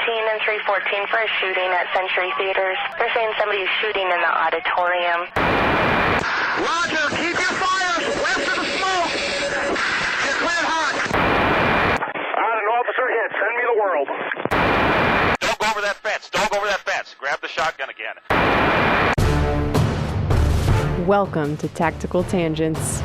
and 314 for a shooting at Century Theaters. They're saying somebody's shooting in the auditorium. Roger, keep your fires west of the smoke. You're cleared hot. An officer hit. Send me the world. Don't go over that fence. Don't go over that fence. Grab the shotgun again. Welcome to Tactical Tangents.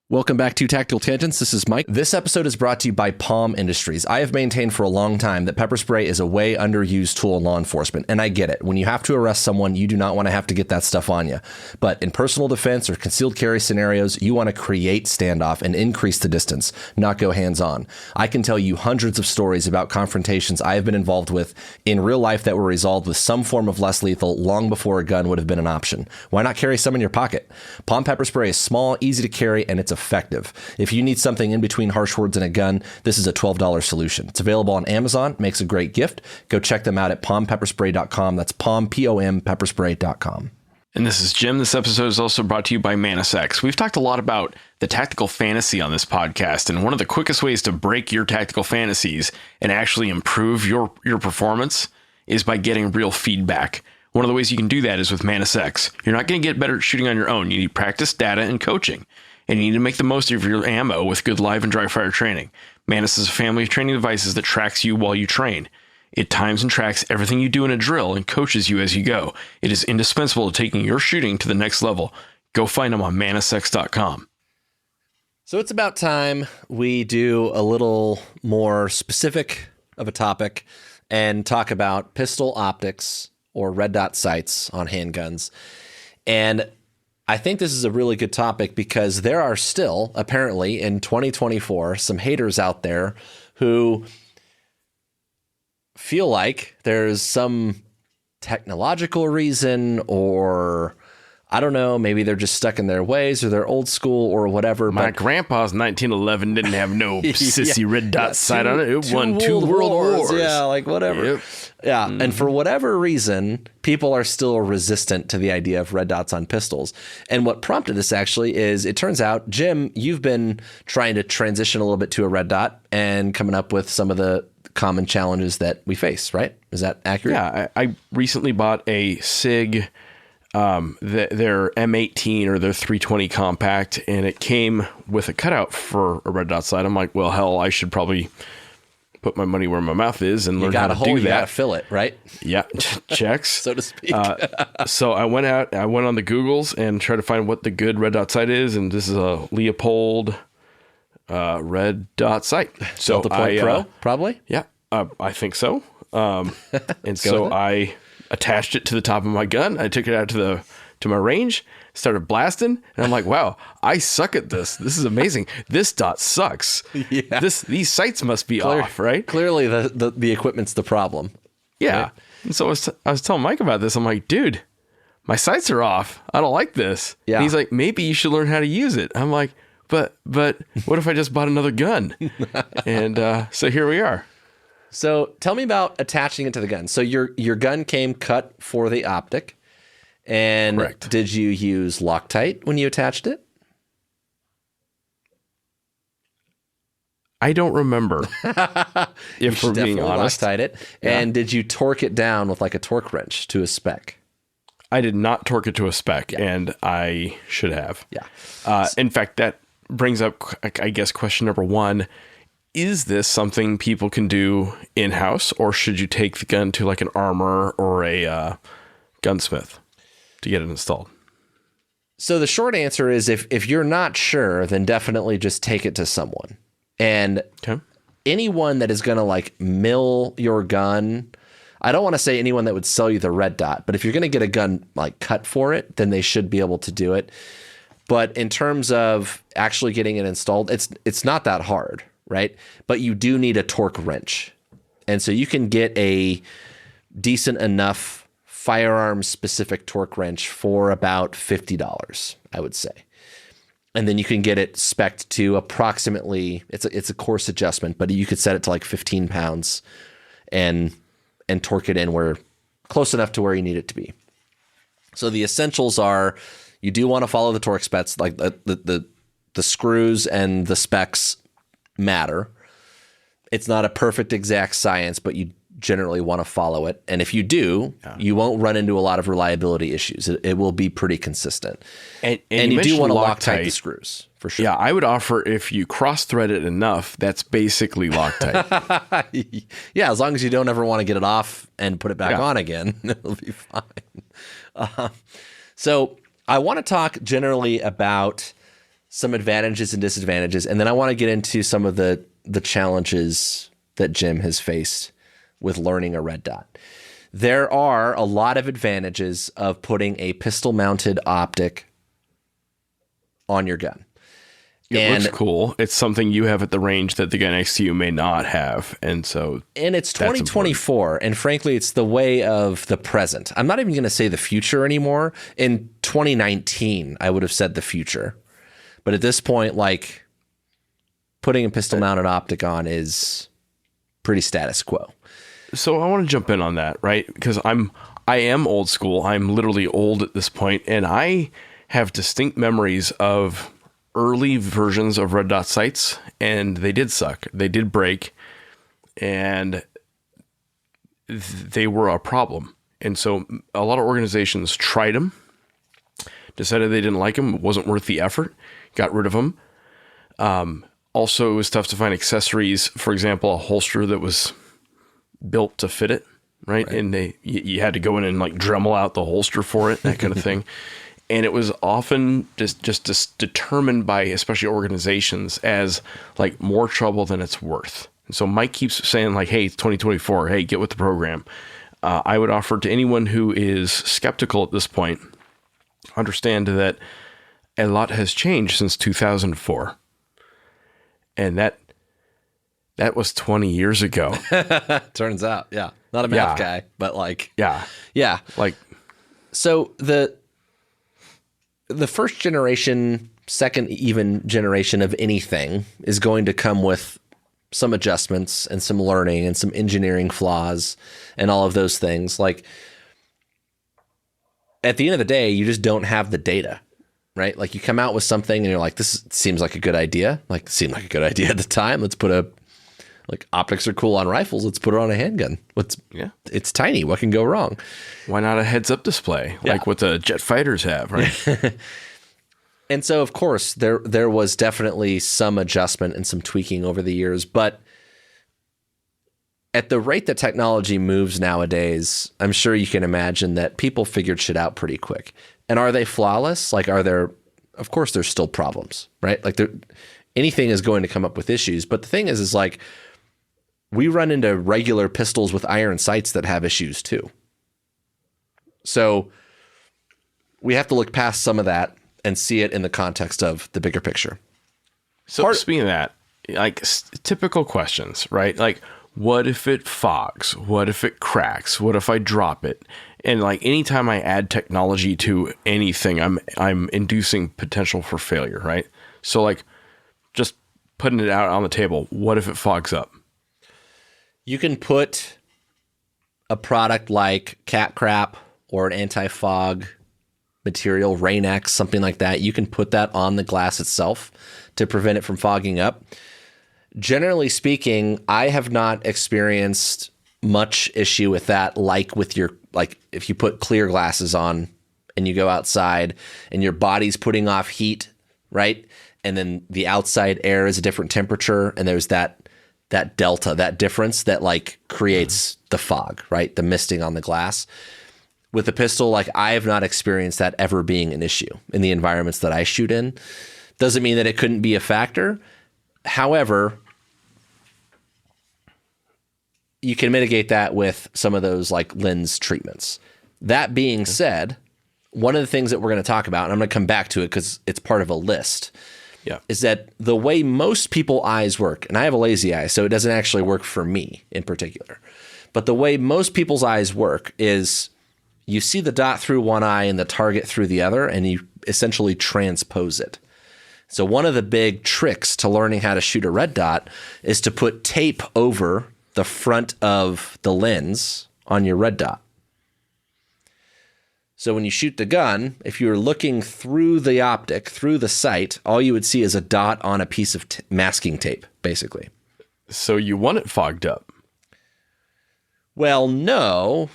Welcome back to Tactical Tangents. This is Mike. This episode is brought to you by Palm Industries. I have maintained for a long time that pepper spray is a way underused tool in law enforcement, and I get it. When you have to arrest someone, you do not want to have to get that stuff on you. But in personal defense or concealed carry scenarios, you want to create standoff and increase the distance, not go hands-on. I can tell you hundreds of stories about confrontations I have been involved with in real life that were resolved with some form of less lethal long before a gun would have been an option. Why not carry some in your pocket? Palm pepper spray is small, easy to carry, and it's effective. If you need something in between harsh words and a gun, this is a $12 solution. It's available on Amazon, makes a great gift. Go check them out at palmpepperspray.com. That's palm, P-O-M, pepperspray.com. And this is Jim. This episode is also brought to you by Manisex. We've talked a lot about the tactical fantasy on this podcast, and one of the quickest ways to break your tactical fantasies and actually improve your performance is by getting real feedback. One of the ways you can do that is with Manisex. You're not going to get better at shooting on your own. You need practice, data, and coaching. And you need to make the most of your ammo with good live and dry fire training. Manus is a family of training devices that tracks you while you train. It times and tracks everything you do in a drill and coaches you as you go. It is indispensable to taking your shooting to the next level. Go find them on manisex.com. So it's about time we do a little more specific of a topic and talk about pistol optics or red dot sights on handguns. And I think this is a really good topic because there are still, apparently, in 2024, some haters out there who feel like there's some technological reason, or I don't know, maybe they're just stuck in their ways or they're old school or whatever. My grandpa's 1911 didn't have no sissy red dot sight on it. It won two world wars. Yeah, like whatever. Yep. Yeah, and for whatever reason, people are still resistant to the idea of red dots on pistols. And what prompted this actually is, it turns out, Jim, you've been trying to transition a little bit to a red dot and coming up with some of the common challenges that we face, right? Is that accurate? Yeah, I recently bought a SIG, their M18 or their 320 compact, and it came with a cutout for a red dot sight. I'm like, well, hell, I should probably put my money where my mouth is and learn how to do that. You got to fill it, right? Yeah, checks. So to speak. So I went on the Googles and tried to find what the good red dot sight is, and this is a Leopold red dot sight. So Delta Point Pro, probably? Yeah, I think so. And so I attached it to the top of my gun. I took it out to my range, started blasting, and I'm like, wow, I suck at this. This is amazing. This dot sucks. Yeah. These sights must be off, right? Clearly the equipment's the problem. Yeah. Right? And so I was telling Mike about this. I'm like, dude, my sights are off. I don't like this. Yeah. And he's like, maybe you should learn how to use it. I'm like, but what if I just bought another gun? And so here we are. So tell me about attaching it to the gun. So your gun came cut for the optic. And correct. Did you use Loctite when you attached it? I don't remember. If we're being honest. Loctite it. Yeah. And did you torque it down with like a torque wrench to a spec? I did not torque it to a spec, and I should have. Yeah. In fact, that brings up, I guess, question number one. Is this something people can do in-house, or should you take the gun to like an armor or a gunsmith to get it installed? So the short answer is if you're not sure, then definitely just take it to someone. And anyone that is going to like mill your gun, I don't want to say anyone that would sell you the red dot, but if you're going to get a gun like cut for it, then they should be able to do it. But in terms of actually getting it installed, it's not that hard, right? But you do need a torque wrench. And so you can get a decent enough firearm specific torque wrench for about $50, I would say. And then you can get it spec'd to approximately, it's a coarse adjustment, but you could set it to like 15 pounds and torque it in where close enough to where you need it to be. So the essentials are, you do want to follow the torque specs, like the the screws and the specs matter. It's not a perfect exact science, but you generally want to follow it. And if you do, you won't run into a lot of reliability issues. It will be pretty consistent. And you do want to Loctite the screws, for sure. Yeah, I would offer if you cross-thread it enough, that's basically Loctite. Yeah, as long as you don't ever want to get it off and put it back on again, it'll be fine. So I want to talk generally about some advantages and disadvantages, and then I want to get into some of the challenges that Jim has faced with learning a red dot. There are a lot of advantages of putting a pistol-mounted optic on your gun. It looks cool. It's something you have at the range that the guy next to you may not have. And it's 2024, and frankly, it's the way of the present. I'm not even going to say the future anymore. In 2019, I would have said the future. But at this point, like, putting a pistol-mounted optic on is pretty status quo. So I want to jump in on that, right? Because I am old school. I'm literally old at this point, and I have distinct memories of early versions of red dot sights, and they did suck. They did break, and they were a problem. And so a lot of organizations tried them, decided they didn't like them, it wasn't worth the effort, got rid of them. Also, it was tough to find accessories. For example, a holster that was built to fit it, right? And you had to go in and like Dremel out the holster for it, that kind of thing. And it was often just determined by, especially organizations, as like more trouble than it's worth. And so Mike keeps saying like, hey, it's 2024. Hey, get with the program. I would offer to anyone who is skeptical at this point, understand that a lot has changed since 2004. And that was 20 years ago. Turns out, yeah. Not a math guy, but like... Yeah. Yeah. Like... So the first generation, second even generation of anything is going to come with some adjustments and some learning and some engineering flaws and all of those things. Like, at the end of the day, you just don't have the data. Right? Like, you come out with something and you're like, this seems like a good idea. Like, it seemed like a good idea at the time. Let's put optics are cool on rifles. Let's put it on a handgun. It's tiny. What can go wrong? Why not a heads-up display like what the jet fighters have, right? And so, of course, there was definitely some adjustment and some tweaking over the years. But at the rate that technology moves nowadays, I'm sure you can imagine that people figured shit out pretty quick. And are they flawless? Like, of course there's still problems, right? Like, anything is going to come up with issues. But the thing is like, we run into regular pistols with iron sights that have issues too. So we have to look past some of that and see it in the context of the bigger picture. So speaking of that, like typical questions, right? Like, what if it fogs? What if it cracks? What if I drop it? And like, anytime I add technology to anything, I'm inducing potential for failure, right? So like, just putting it out on the table, what if it fogs up? You can put a product like cat crap or an anti-fog material, Rain-X, something like that. You can put that on the glass itself to prevent it from fogging up. Generally speaking, I have not experienced much issue with that, like with if you put clear glasses on and you go outside and your body's putting off heat, right? And then the outside air is a different temperature, and there's that delta, that difference that like creates the fog, right? The misting on the glass. With the pistol, like, I have not experienced that ever being an issue in the environments that I shoot in. Doesn't mean that it couldn't be a factor. However, you can mitigate that with some of those like lens treatments. That being said, one of the things that we're going to talk about, and I'm going to come back to it because it's part of a list, is that the way most people's eyes work, and I have a lazy eye, so it doesn't actually work for me in particular, but the way most people's eyes work is you see the dot through one eye and the target through the other, and you essentially transpose it. So one of the big tricks to learning how to shoot a red dot is to put tape over the front of the lens on your red dot. So when you shoot the gun, if you were looking through the optic, through the sight, all you would see is a dot on a piece of masking tape, basically. So you want it fogged up? Well, no.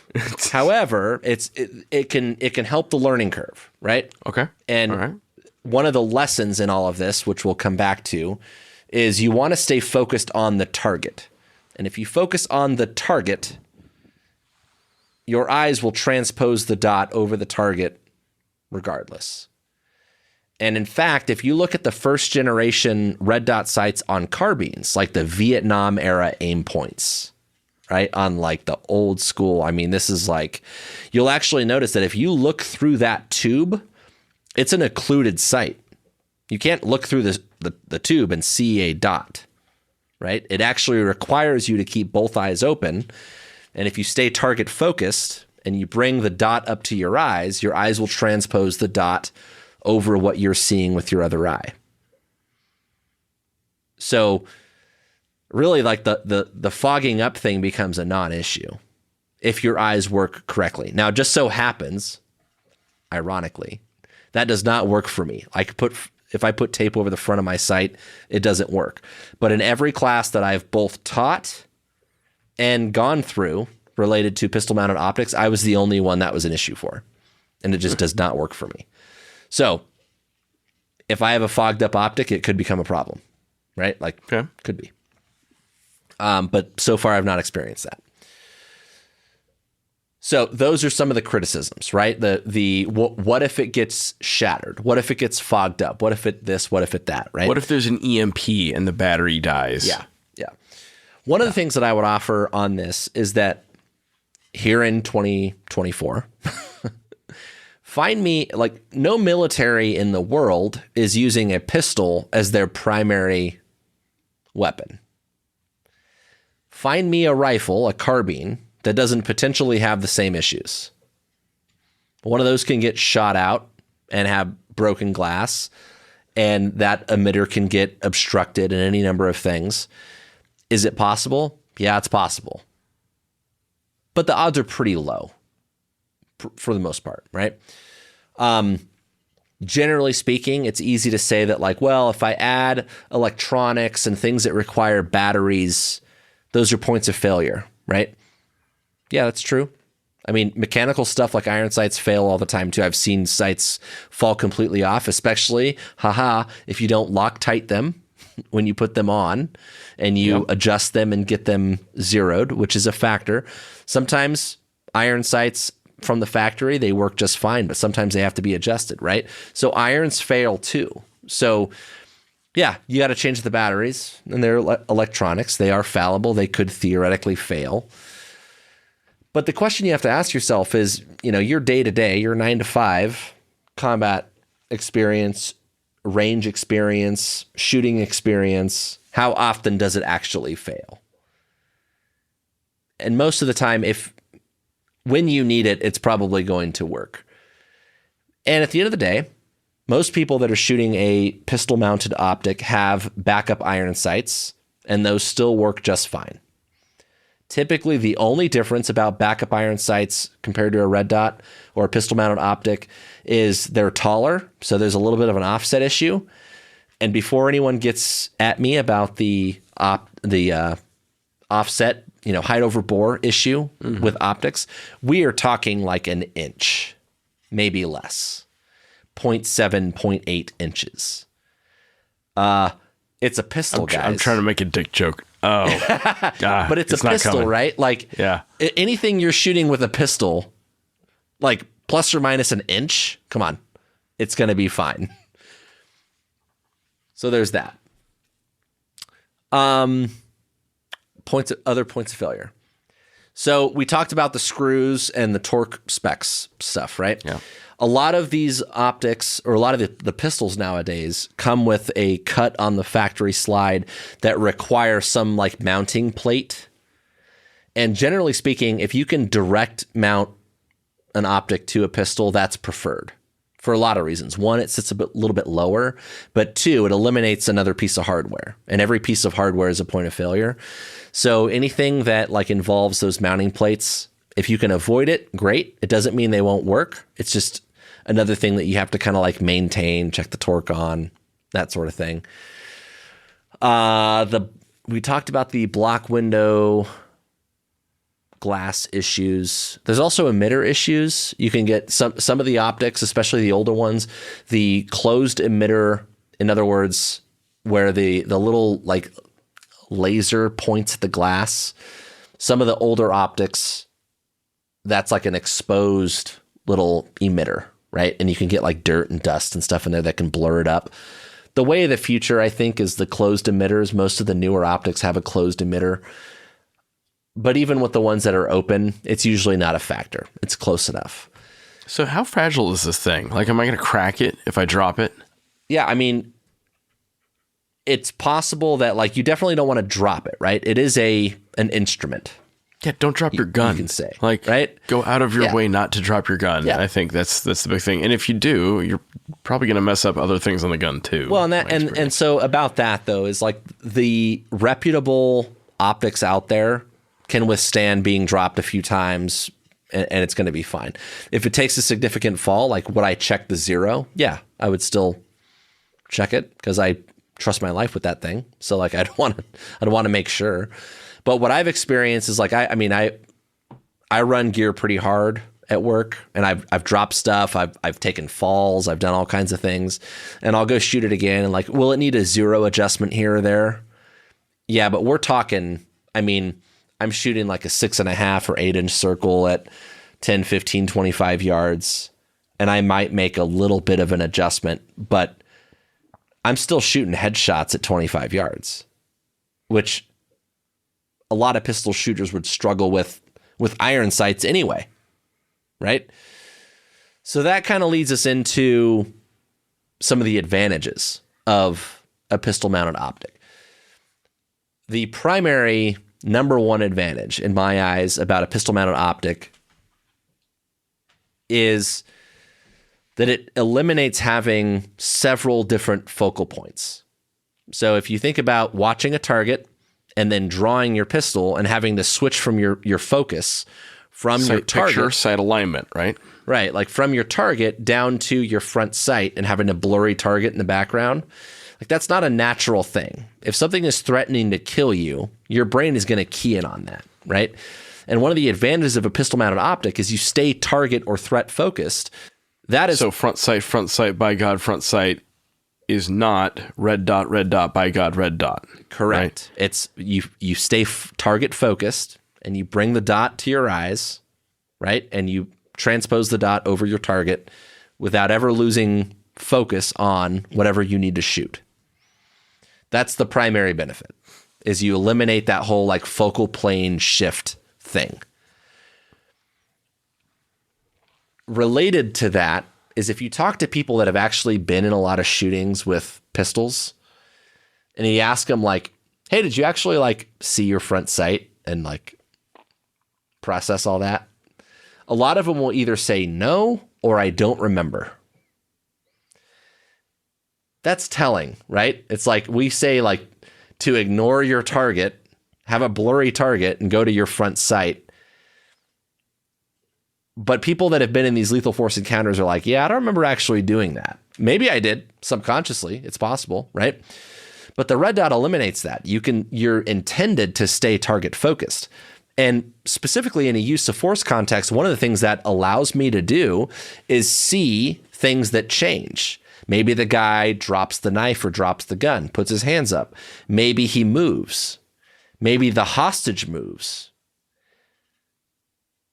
However, it can help the learning curve, right? Okay. And all right. One of the lessons in all of this, which we'll come back to, is you want to stay focused on the target. And if you focus on the target, your eyes will transpose the dot over the target regardless. And in fact, if you look at the first generation red dot sights on carbines, like the Vietnam era aim points, right? On like the old school, I mean, this is like, you'll actually notice that if you look through that tube, it's an occluded sight. You can't look through the tube and see a dot, right? It actually requires you to keep both eyes open. And if you stay target focused and you bring the dot up to your eyes will transpose the dot over what you're seeing with your other eye. So really like the fogging up thing becomes a non-issue if your eyes work correctly. Now, it just so happens, ironically, that does not work for me. If I put tape over the front of my sight, it doesn't work. But in every class that I've both taught and gone through related to pistol mounted optics, I was the only one that was an issue for. And it just does not work for me. So if I have a fogged up optic, it could become a problem, right? Like, okay. Could be. But so far I've not experienced that. So those are some of the criticisms, right? What if it gets shattered? What if it gets fogged up? What if it this? What if it that? Right? What if there's an EMP and the battery dies? Yeah. One of the things that I would offer on this is that here in 2024, find me, like, no military in the world is using a pistol as their primary weapon. Find me a rifle, a carbine, that doesn't potentially have the same issues. One of those can get shot out and have broken glass, and that emitter can get obstructed and any number of things. Is it possible? Yeah, it's possible. But the odds are pretty low for the most part, right? Generally speaking, it's easy to say that, like, well, if I add electronics and things that require batteries, those are points of failure, right? Yeah, that's true. I mean, mechanical stuff like iron sights fail all the time too. I've seen sights fall completely off, especially, if you don't Loctite them when you put them on and you adjust them and get them zeroed, which is a factor. Sometimes iron sights from the factory, they work just fine, but sometimes they have to be adjusted, right? So irons fail too. So yeah, you got to change the batteries, and they're electronics. They are fallible. They could theoretically fail. But the question you have to ask yourself is, your day-to-day, your 9-to-5 combat experience, range experience, shooting experience, how often does it actually fail? And most of the time, when you need it, it's probably going to work. And at the end of the day, most people that are shooting a pistol-mounted optic have backup iron sights, and those still work just fine. Typically, the only difference about backup iron sights compared to a red dot or a pistol-mounted optic is they're taller, so there's a little bit of an offset issue. And before anyone gets at me about the offset, height over bore issue with optics, we are talking like an inch, maybe less, 0.7, 0.8 inches. It's a pistol, guys. I'm trying to make a dick joke. Oh, but it's a pistol, right? Like, yeah. Anything you're shooting with a pistol, like plus or minus an inch, come on, it's going to be fine. So there's that. Other points of failure. So we talked about the screws and the torque specs stuff, right? Yeah. A lot of these optics, or a lot of the pistols nowadays, come with a cut on the factory slide that require some like mounting plate. And generally speaking, if you can direct mount an optic to a pistol, that's preferred for a lot of reasons. One, it sits a little bit lower, but two, it eliminates another piece of hardware, and every piece of hardware is a point of failure. So anything that like involves those mounting plates, If you can avoid it, great. It doesn't mean they won't work. It's just another thing that you have to kind of like maintain, check the torque on, that sort of thing. We talked about the block window glass issues. There's also emitter issues. You can get some of the optics, especially the older ones, the closed emitter, in other words, where the little like laser points at the glass. Some of the older optics, that's like an exposed little emitter, right? And you can get like dirt and dust and stuff in there that can blur it up. The way of the future, I think, is the closed emitters. Most of the newer optics have a closed emitter. But even with the ones that are open, it's usually not a factor. It's close enough. So how fragile is this thing? Like, am I going to crack it if I drop it? Yeah, I mean, it's possible that like you definitely don't want to drop it, right? It is an instrument. Yeah, don't drop your gun. You can say, like, right? Go out of your way not to drop your gun. Yeah. I think that's the big thing. And if you do, you're probably going to mess up other things on the gun too. Well, and so about that though is like the reputable optics out there can withstand being dropped a few times, and it's going to be fine. If it takes a significant fall, like would I check the zero? Yeah, I would still check it because I trust my life with that thing. So like I'd want to make sure. But what I've experienced is like I run gear pretty hard at work, and I've dropped stuff, I've taken falls, I've done all kinds of things, and I'll go shoot it again, and like, will it need a zero adjustment here or there? Yeah, but we're talking, I mean, I'm shooting like a 6.5 or 8 inch circle at 10, 15, 25 yards, and I might make a little bit of an adjustment, but I'm still shooting headshots at 25 yards, which a lot of pistol shooters would struggle with iron sights anyway, right? So that kind of leads us into some of the advantages of a pistol-mounted optic. The primary number one advantage in my eyes about a pistol-mounted optic is that it eliminates having several different focal points. So if you think about watching a target and then drawing your pistol and having to switch from your focus from your target. Picture, sight alignment, right? Right, like from your target down to your front sight and having a blurry target in the background. Like that's not a natural thing. If something is threatening to kill you, your brain is going to key in on that, right? And one of the advantages of a pistol-mounted optic is you stay target or threat focused. That is so front sight, by God, front sight is not red dot, by God, red dot. Correct. Right? It's you stay target focused and you bring the dot to your eyes, right? And you transpose the dot over your target without ever losing focus on whatever you need to shoot. That's the primary benefit, is you eliminate that whole like focal plane shift thing. Related to that is if you talk to people that have actually been in a lot of shootings with pistols and you ask them like, hey, did you actually like see your front sight and like process all that? A lot of them will either say no or I don't remember. That's telling, right? It's like we say like to ignore your target, have a blurry target and go to your front sight. But people that have been in these lethal force encounters are like, yeah, I don't remember actually doing that. Maybe I did subconsciously. It's possible, right? But the red dot eliminates that. You're intended to stay target focused. And specifically in a use of force context, one of the things that allows me to do is see things that change. Maybe the guy drops the knife or drops the gun, puts his hands up. Maybe he moves. Maybe the hostage moves.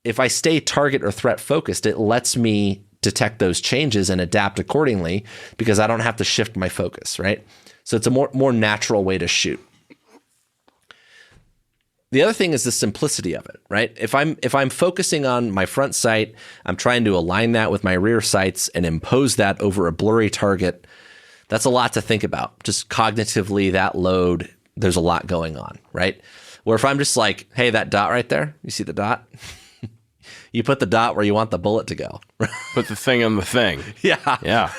If I stay target or threat focused, it lets me detect those changes and adapt accordingly because I don't have to shift my focus, right? So it's a more natural way to shoot. The other thing is the simplicity of it, right? If I'm focusing on my front sight, I'm trying to align that with my rear sights and impose that over a blurry target. That's a lot to think about. Just cognitively, that load, there's a lot going on, right? Where if I'm just like, hey, that dot right there, you see the dot? You put the dot where you want the bullet to go. Put the thing on the thing. Yeah. Yeah.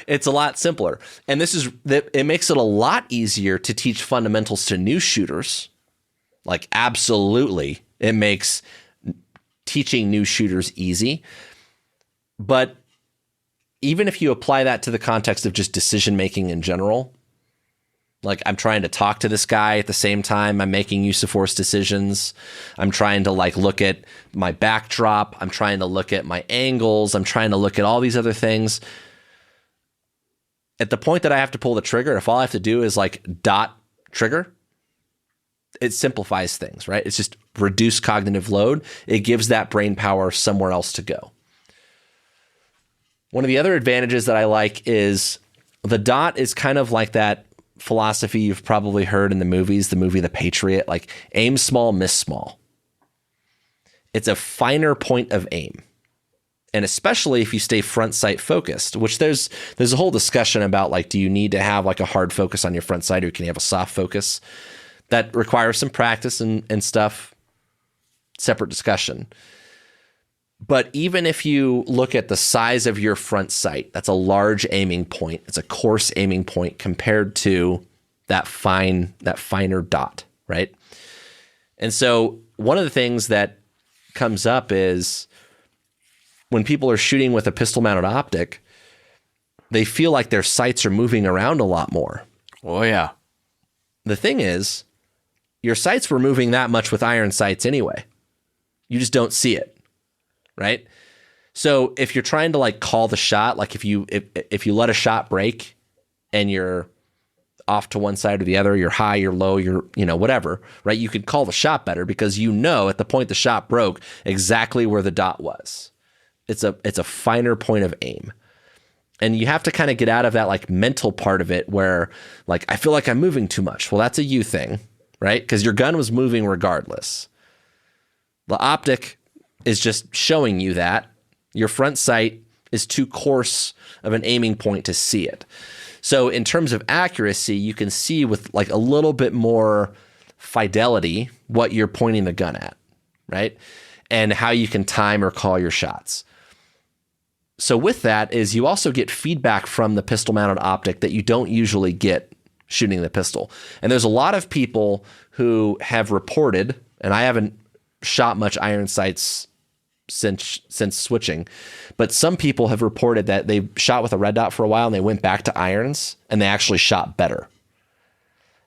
It's a lot simpler. And it makes it a lot easier to teach fundamentals to new shooters. Like absolutely. It makes teaching new shooters easy. But even if you apply that to the context of just decision making in general, like I'm trying to talk to this guy at the same time I'm making use of force decisions. I'm trying to like look at my backdrop. I'm trying to look at my angles. I'm trying to look at all these other things. At the point that I have to pull the trigger, if all I have to do is like dot trigger, it simplifies things, right? It's just reduced cognitive load. It gives that brain power somewhere else to go. One of the other advantages that I like is the dot is kind of like that philosophy you've probably heard in the movies, the movie The Patriot, like aim small, miss small. It's a finer point of aim. And especially if you stay front sight focused, which there's a whole discussion about like, do you need to have like a hard focus on your front sight or can you have a soft focus? That requires some practice and stuff. Separate discussion. But even if you look at the size of your front sight, that's a large aiming point. It's a coarse aiming point compared to that finer dot, right? And so one of the things that comes up is when people are shooting with a pistol mounted optic, they feel like their sights are moving around a lot more. Oh yeah. The thing is, your sights were moving that much with iron sights anyway. You just don't see it. Right. So if you're trying to like call the shot, like if you let a shot break and you're off to one side or the other, you're high, you're low, you're, whatever, right? You can call the shot better because at the point the shot broke exactly where the dot was. It's a finer point of aim. And you have to kind of get out of that like mental part of it where like, I feel like I'm moving too much. Well, that's a you thing, right? Because your gun was moving regardless. The optic is just showing you that your front sight is too coarse of an aiming point to see it. So in terms of accuracy, you can see with like a little bit more fidelity what you're pointing the gun at, right? And how you can time or call your shots. So with that is you also get feedback from the pistol mounted optic that you don't usually get shooting the pistol. And there's a lot of people who have reported, and I haven't shot much iron sights since switching, but some people have reported that they shot with a red dot for a while and they went back to irons and they actually shot better.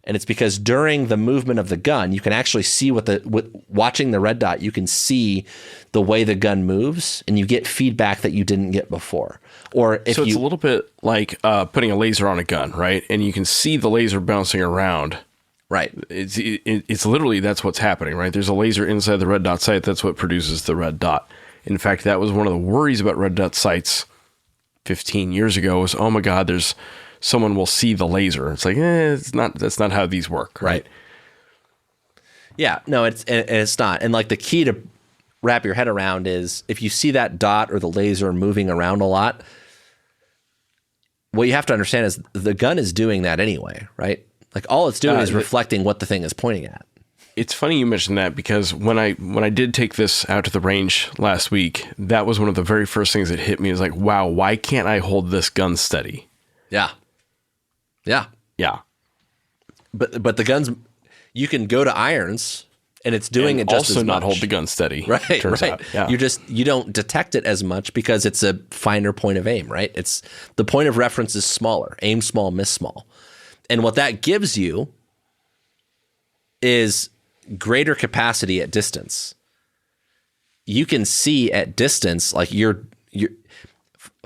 And it's because during the movement of the gun, you can actually see watching the red dot, you can see the way the gun moves and you get feedback that you didn't get before. Or if so it's a little bit like putting a laser on a gun, right? And you can see the laser bouncing around. Right. It's literally, that's what's happening, right? There's a laser inside the red dot sight. That's what produces the red dot. In fact, that was one of the worries about red dot sights 15 years ago was, oh my God, someone will see the laser. It's like, that's not how these work. Right. Yeah, no, it's not. And like the key to wrap your head around is if you see that dot or the laser moving around a lot, what you have to understand is the gun is doing that anyway, right? Like all it's doing is reflecting what the thing is pointing at. It's funny you mentioned that because when I did take this out to the range last week, that was one of the very first things that hit me. Is like, wow, why can't I hold this gun steady? Yeah. Yeah. But the guns, you can go to irons and it's doing it just also as much. not hold the gun steady. Right. Turns right. out. Yeah. You don't detect it as much because it's a finer point of aim, right? It's the point of reference is smaller. Aim small, miss small. And what that gives you is greater capacity at distance. You can see at distance, like you're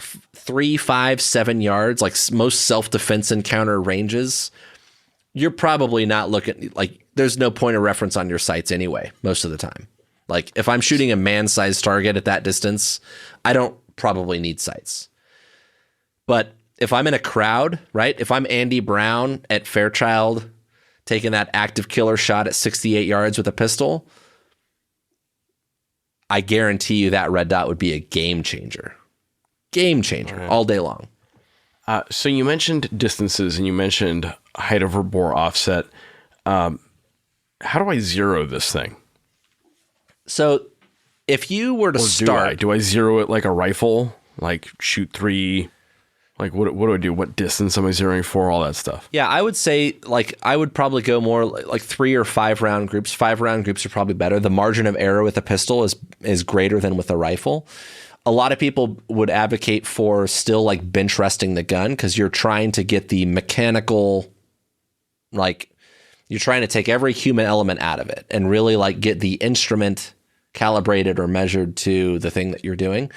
3, 5, 7 yards, like most self-defense encounter ranges, you're probably not looking, like there's no point of reference on your sights anyway, most of the time. Like if I'm shooting a man-sized target at that distance, I don't probably need sights. But if I'm in a crowd, right? If I'm Andy Brown at Fairchild taking that active killer shot at 68 yards with a pistol, I guarantee you that red dot would be a game changer. Game changer all day long. So you mentioned distances and you mentioned height over bore offset. How do I zero this thing? So if you were to start... Do I zero it like a rifle? Like shoot 3... Like, what do I do? What distance am I zeroing for? All that stuff. Yeah, I would say, like, I would probably go more like 3 or 5 round groups. 5 round groups are probably better. The margin of error with a pistol is greater than with a rifle. A lot of people would advocate for still like bench resting the gun because you're trying to get the mechanical, like, you're trying to take every human element out of it and really like get the instrument calibrated or measured to the thing that you're doing.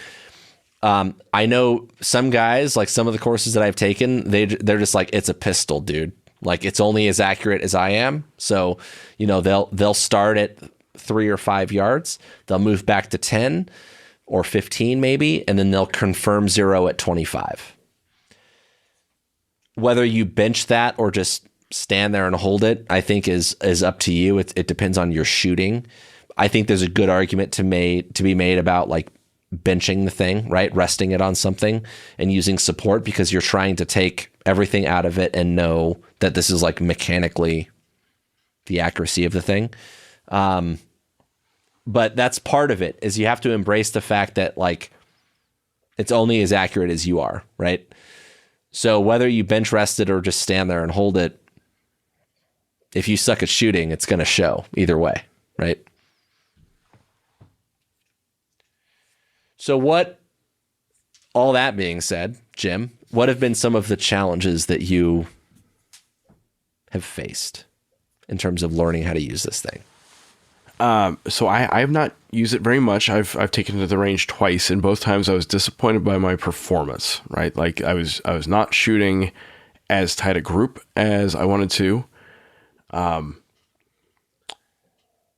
I know some guys, like some of the courses that I've taken, they're just like, it's a pistol, dude. Like, it's only as accurate as I am. So, you know, they'll start at 3 or 5 yards. They'll move back to 10 or 15 maybe, and then they'll confirm 0 at 25. Whether you bench that or just stand there and hold it, I think is up to you. It depends on your shooting. I think there's a good argument to be made about like benching the thing, right? Resting it on something and using support because you're trying to take everything out of it and know that this is like mechanically the accuracy of the thing. But that's part of it, is you have to embrace the fact that like it's only as accurate as you are, right? So whether you bench rest it or just stand there and hold it, if you suck at shooting, it's going to show either way, right? So all that being said, Jim, what have been some of the challenges that you have faced in terms of learning how to use this thing? So I have not used it very much. I've taken it to the range twice, and both times I was disappointed by my performance, right? Like I was not shooting as tight a group as I wanted to.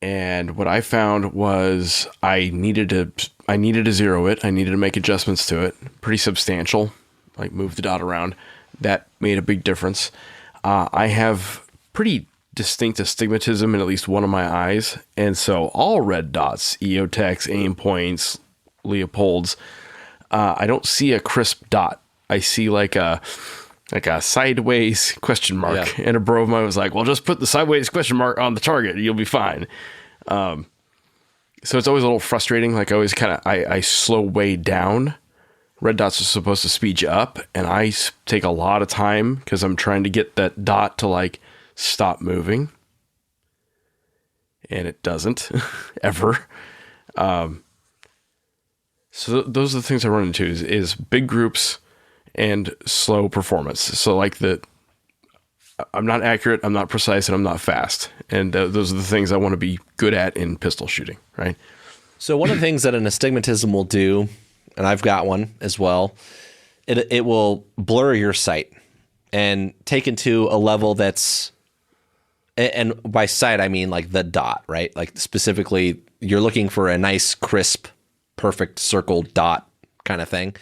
And what I found was I needed to zero it. I needed to make adjustments to it, pretty substantial, like move the dot around. That made a big difference. I have pretty distinct astigmatism in at least one of my eyes. And so all red dots, EOTechs, aim points, Leopolds, I don't see a crisp dot. I see like a sideways question mark. Yeah. And a bro of mine was like, well, just put the sideways question mark on the target. You'll be fine. So it's always a little frustrating. Like I always I slow way down. Red dots are supposed to speed you up. And I take a lot of time because I'm trying to get that dot to like stop moving. And it doesn't ever. So those are the things I run into is big groups and slow performance. So like I'm not accurate, I'm not precise, and I'm not fast. And those are the things I want to be good at in pistol shooting, right? So one of the things that an astigmatism will do, and I've got one as well, it will blur your sight and take it to a level that's, and by sight I mean like the dot, right? Like specifically you're looking for a nice, crisp, perfect circle dot kind of thing,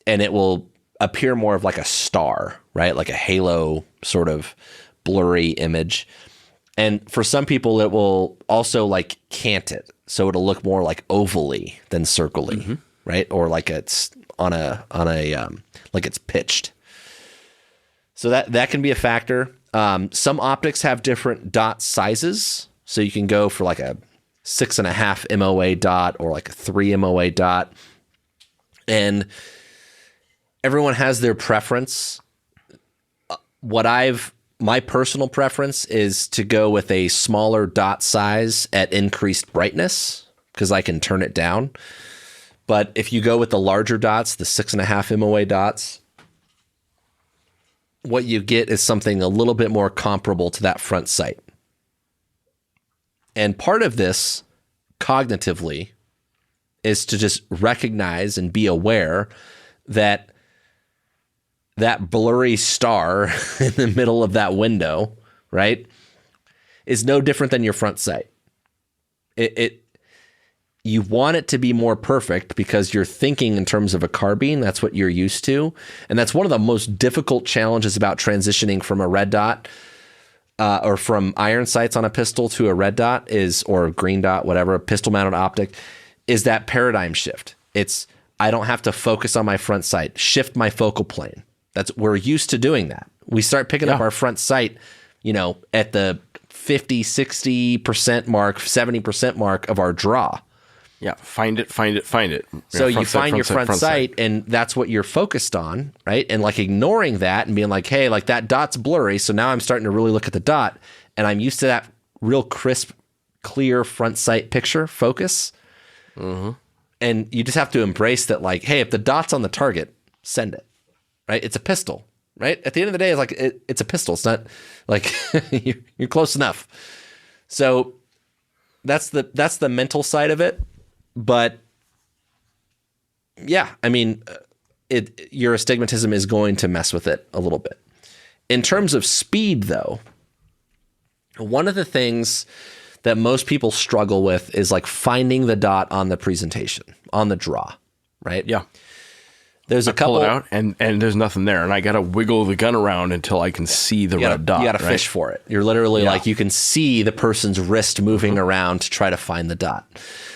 and it will appear more of like a star, right? Like a halo sort of blurry image. And for some people, it will also like cant it. So it'll look more like ovally than circly, right? Or like it's on a like it's pitched. So that can be a factor. Some optics have different dot sizes. So you can go for like a 6.5 MOA dot or like a 3 MOA dot. And everyone has their preference. My personal preference is to go with a smaller dot size at increased brightness because I can turn it down. But if you go with the larger dots, the 6.5 MOA dots, what you get is something a little bit more comparable to that front sight. And part of this cognitively is to just recognize and be aware that blurry star in the middle of that window, right, is no different than your front sight. You want it to be more perfect because you're thinking in terms of a carbine. That's what you're used to. And that's one of the most difficult challenges about transitioning from a red dot or from iron sights on a pistol to a red dot or a green dot, whatever, a pistol mounted optic, is that paradigm shift. I don't have to focus on my front sight, shift my focal plane. We're used to doing that. We start picking up our front sight, at the 50, 60% mark, 70% mark of our draw. Yeah, find it. So you find your front sight, and that's what you're focused on, right? And like ignoring that and being like, hey, like that dot's blurry, so now I'm starting to really look at the dot, and I'm used to that real crisp, clear front sight picture focus. Mm-hmm. And you just have to embrace that, like, hey, if the dot's on the target, send it, right? It's a pistol, right? At the end of the day, it's like it's a pistol. It's not like you're close enough. So that's the mental side of it. But yeah, I mean, your astigmatism is going to mess with it a little bit. In terms of speed, though, one of the things that most people struggle with is like finding the dot on the presentation, on the draw, right? Yeah. There's a couple pull it out and there's nothing there, and I got to wiggle the gun around until I can see the red dot. You got to fish for it. You're literally like, you can see the person's wrist moving around to try to find the dot.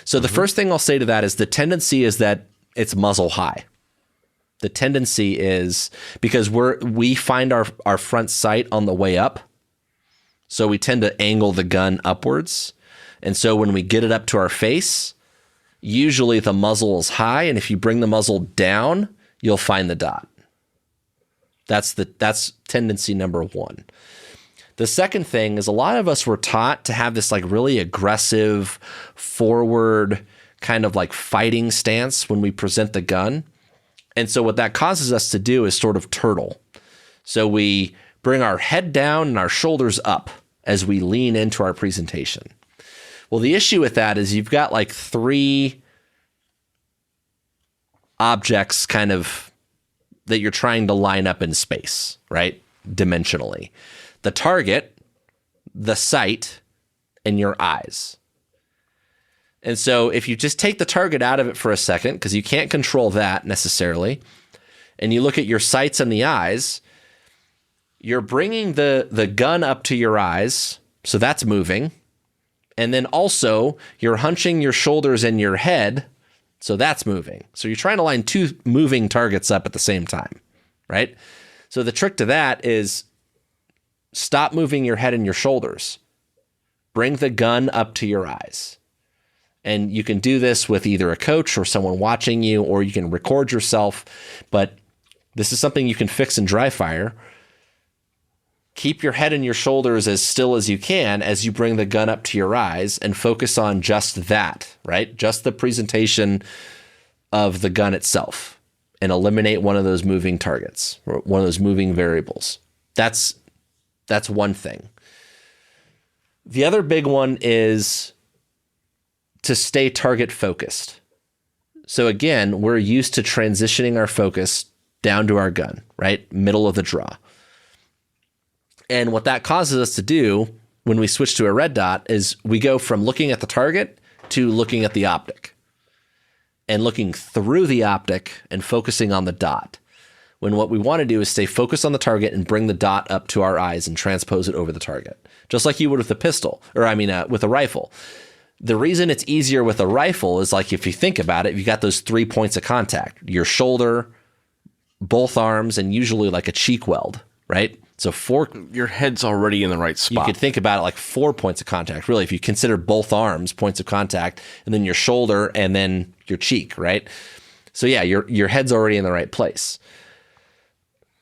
So the first thing I'll say to that is the tendency is that it's muzzle high. The tendency is because we find our front sight on the way up. So we tend to angle the gun upwards. And so when we get it up to our face, usually the muzzle is high. And if you bring the muzzle down, you'll find the dot. That's tendency number one. The second thing is a lot of us were taught to have this like really aggressive, forward kind of like fighting stance when we present the gun. And so what that causes us to do is sort of turtle. So we bring our head down and our shoulders up as we lean into our presentation. Well, the issue with that is you've got like three objects kind of that you're trying to line up in space, right? Dimensionally. The target, the sight, and your eyes. And so if you just take the target out of it for a second, because you can't control that necessarily, and you look at your sights and the eyes, you're bringing the gun up to your eyes, so that's moving. And then also you're hunching your shoulders and your head, so that's moving. So you're trying to line two moving targets up at the same time, right? So the trick to that is stop moving your head and your shoulders. Bring the gun up to your eyes. And you can do this with either a coach or someone watching you, or you can record yourself. But this is something you can fix in dry fire. Keep your head and your shoulders as still as you can as you bring the gun up to your eyes and focus on just that, right? Just the presentation of the gun itself, and eliminate one of those moving targets or one of those moving variables. That's one thing. The other big one is to stay target focused. So again, we're used to transitioning our focus down to our gun, right? Middle of the draw. And what that causes us to do when we switch to a red dot is we go from looking at the target to looking at the optic and looking through the optic and focusing on the dot. When what we want to do is stay focused on the target and bring the dot up to our eyes and transpose it over the target, just like you would with a pistol, or with a rifle. The reason it's easier with a rifle is, like, if you think about it, you got those 3 points of contact, your shoulder, both arms, and usually like a cheek weld, right? So your head's already in the right spot. You could think about it like 4 points of contact, really, if you consider both arms points of contact, and then your shoulder and then your cheek, right? So yeah, your head's already in the right place.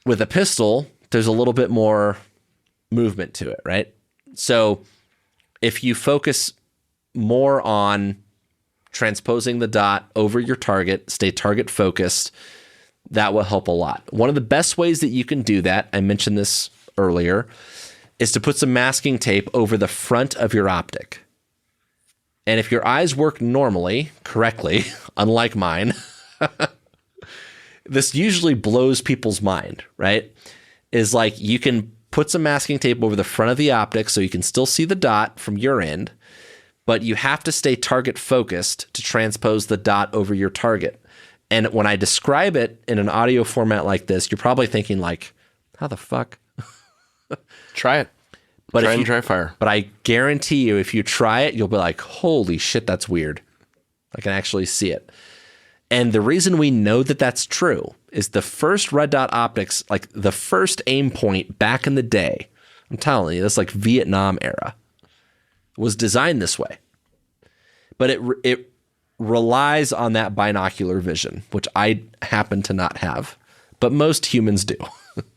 With a pistol, there's a little bit more movement to it, right? So if you focus more on transposing the dot over your target, stay target focused, that will help a lot. One of the best ways that you can do that, I mentioned this earlier, is to put some masking tape over the front of your optic. And if your eyes work normally, correctly, unlike mine, this usually blows people's mind, right? Is like you can put some masking tape over the front of the optic so you can still see the dot from your end, but you have to stay target focused to transpose the dot over your target. And when I describe it in an audio format like this, you're probably thinking like, how the fuck? Try it. Try fire. But I guarantee you, if you try it, you'll be like, holy shit, that's weird. I can actually see it. And the reason we know that that's true is the first red dot optics, like the first aim point back in the day, I'm telling you, that's like Vietnam era, was designed this way. But it relies on that binocular vision, which I happen to not have, but most humans do.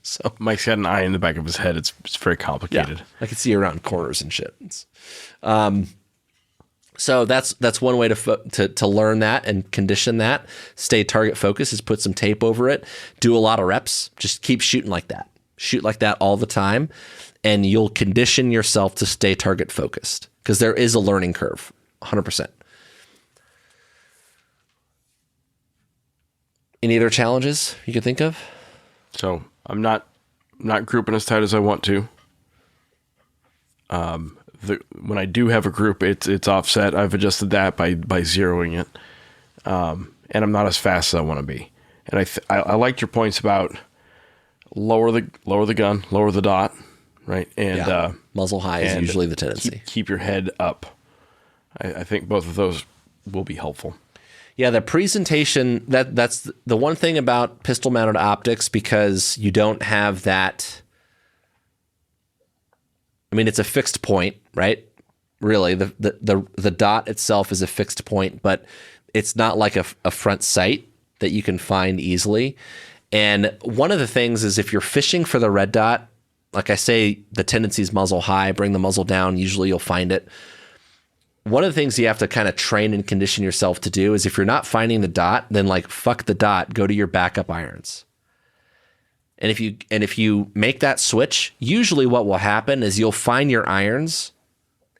So Mike's got an eye in the back of his head. It's very complicated. yeah, I can see around corners and shit. So that's one way to learn that and condition that. Stay target focused is put some tape over it. Do a lot of reps. Just keep shooting like that. Shoot like that all the time, and you'll condition yourself to stay target focused because there is a learning curve, 100%. Any other challenges you can think of? So I'm not grouping as tight as I want to. When I do have a group, it's offset. I've adjusted that by zeroing it, and I'm not as fast as I want to be. And I liked your points about lower the gun, lower the dot, right? And muzzle high is usually the tendency. Keep your head up. I think both of those will be helpful. Yeah, the presentation, that's the one thing about pistol mounted optics, because you don't have that. I mean, it's a fixed point, right? Really, the dot itself is a fixed point, but it's not like a front sight that you can find easily. And one of the things is if you're fishing for the red dot, like I say, the tendency is muzzle high, bring the muzzle down. Usually you'll find it. One of the things you have to kind of train and condition yourself to do is if you're not finding the dot, then like fuck the dot, go to your backup irons. And if you make that switch, usually what will happen is you'll find your irons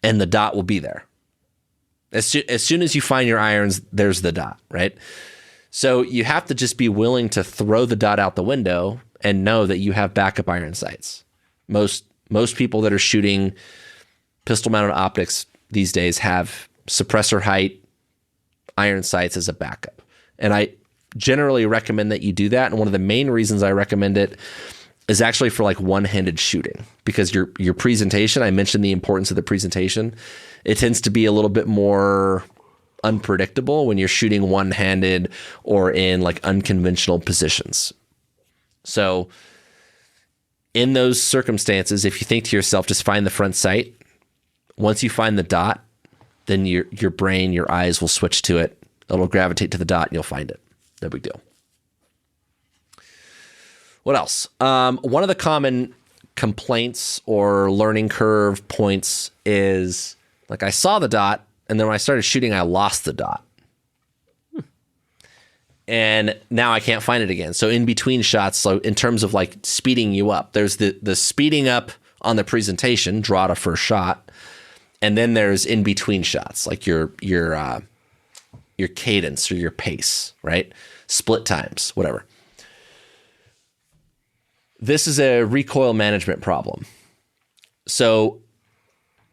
and the dot will be there. As soon as you find your irons, there's the dot, right? So you have to just be willing to throw the dot out the window and know that you have backup iron sights. Most people that are shooting pistol mounted optics these days have suppressor height iron sights as a backup. And I generally recommend that you do that. And one of the main reasons I recommend it is actually for like one-handed shooting, because your presentation, I mentioned the importance of the presentation. It tends to be a little bit more unpredictable when you're shooting one-handed or in like unconventional positions. So in those circumstances, if you think to yourself, just find the front sight. Once you find the dot, then your brain, your eyes will switch to it. It'll gravitate to the dot and you'll find it. No big deal. What else? One of the common complaints or learning curve points is like I saw the dot, and then when I started shooting, I lost the dot. And now I can't find it again. So in between shots, so in terms of like speeding you up, there's the speeding up on the presentation, draw to first shot. And then there's in between shots, like your cadence or your pace, right? Split times, whatever. This is a recoil management problem. So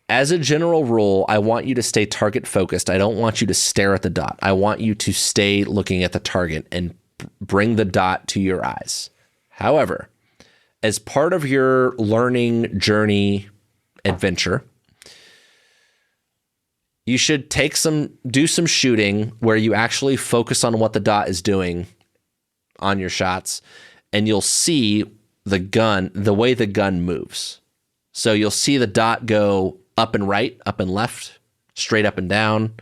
as a general rule, I want you to stay target focused. I don't want you to stare at the dot. I want you to stay looking at the target and bring the dot to your eyes. However, as part of your learning journey adventure, you should do some shooting where you actually focus on what the dot is doing on your shots, and you'll see the way the gun moves. So you'll see the dot go up and right, up and left, straight up and down.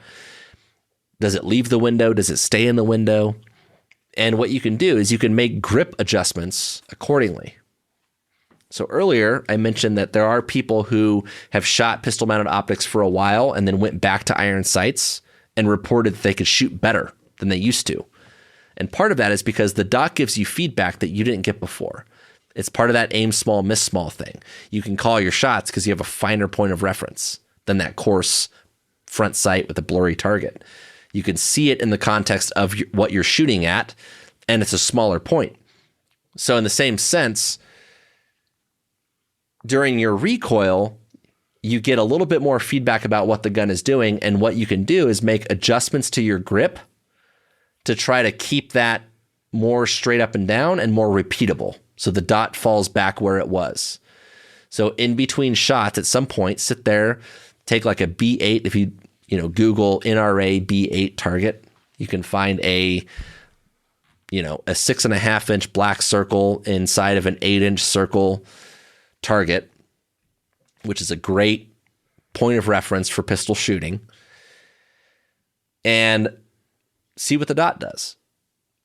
Does it leave the window? Does it stay in the window? And what you can do is you can make grip adjustments accordingly. So earlier, I mentioned that there are people who have shot pistol-mounted optics for a while and then went back to iron sights and reported that they could shoot better than they used to. And part of that is because the dot gives you feedback that you didn't get before. It's part of that aim small, miss small thing. You can call your shots because you have a finer point of reference than that coarse front sight with a blurry target. You can see it in the context of what you're shooting at, and it's a smaller point. So in the same sense, during your recoil, you get a little bit more feedback about what the gun is doing, and what you can do is make adjustments to your grip to try to keep that more straight up and down and more repeatable, so the dot falls back where it was. So in between shots, at some point, sit there, take like a B8. If you Google NRA B8 target, you can find a 6.5 inch black circle inside of an 8-inch circle target, which is a great point of reference for pistol shooting. And see what the dot does.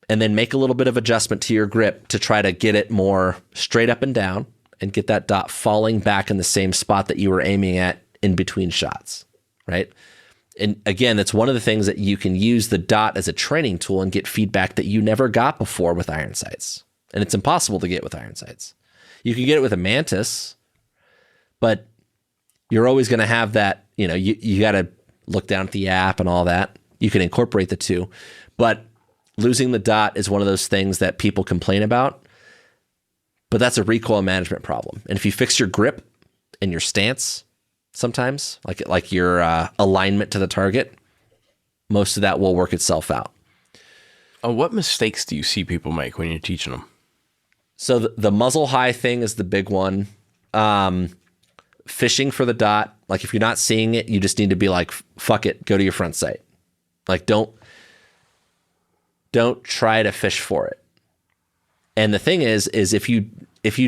And then make a little bit of adjustment to your grip to try to get it more straight up and down and get that dot falling back in the same spot that you were aiming at in between shots, right? And again, that's one of the things that you can use the dot as a training tool and get feedback that you never got before with iron sights. And it's impossible to get with iron sights. You can get it with a mantis, but you're always going to have that, you got to look down at the app and all that. You can incorporate the two, but losing the dot is one of those things that people complain about, but that's a recoil management problem. And if you fix your grip and your stance, sometimes like your alignment to the target, most of that will work itself out. What mistakes do you see people make when you're teaching them? So the muzzle high thing is the big one. Fishing for the dot. Like if you're not seeing it, you just need to be like, fuck it, go to your front sight. Like don't try to fish for it. And the thing is if you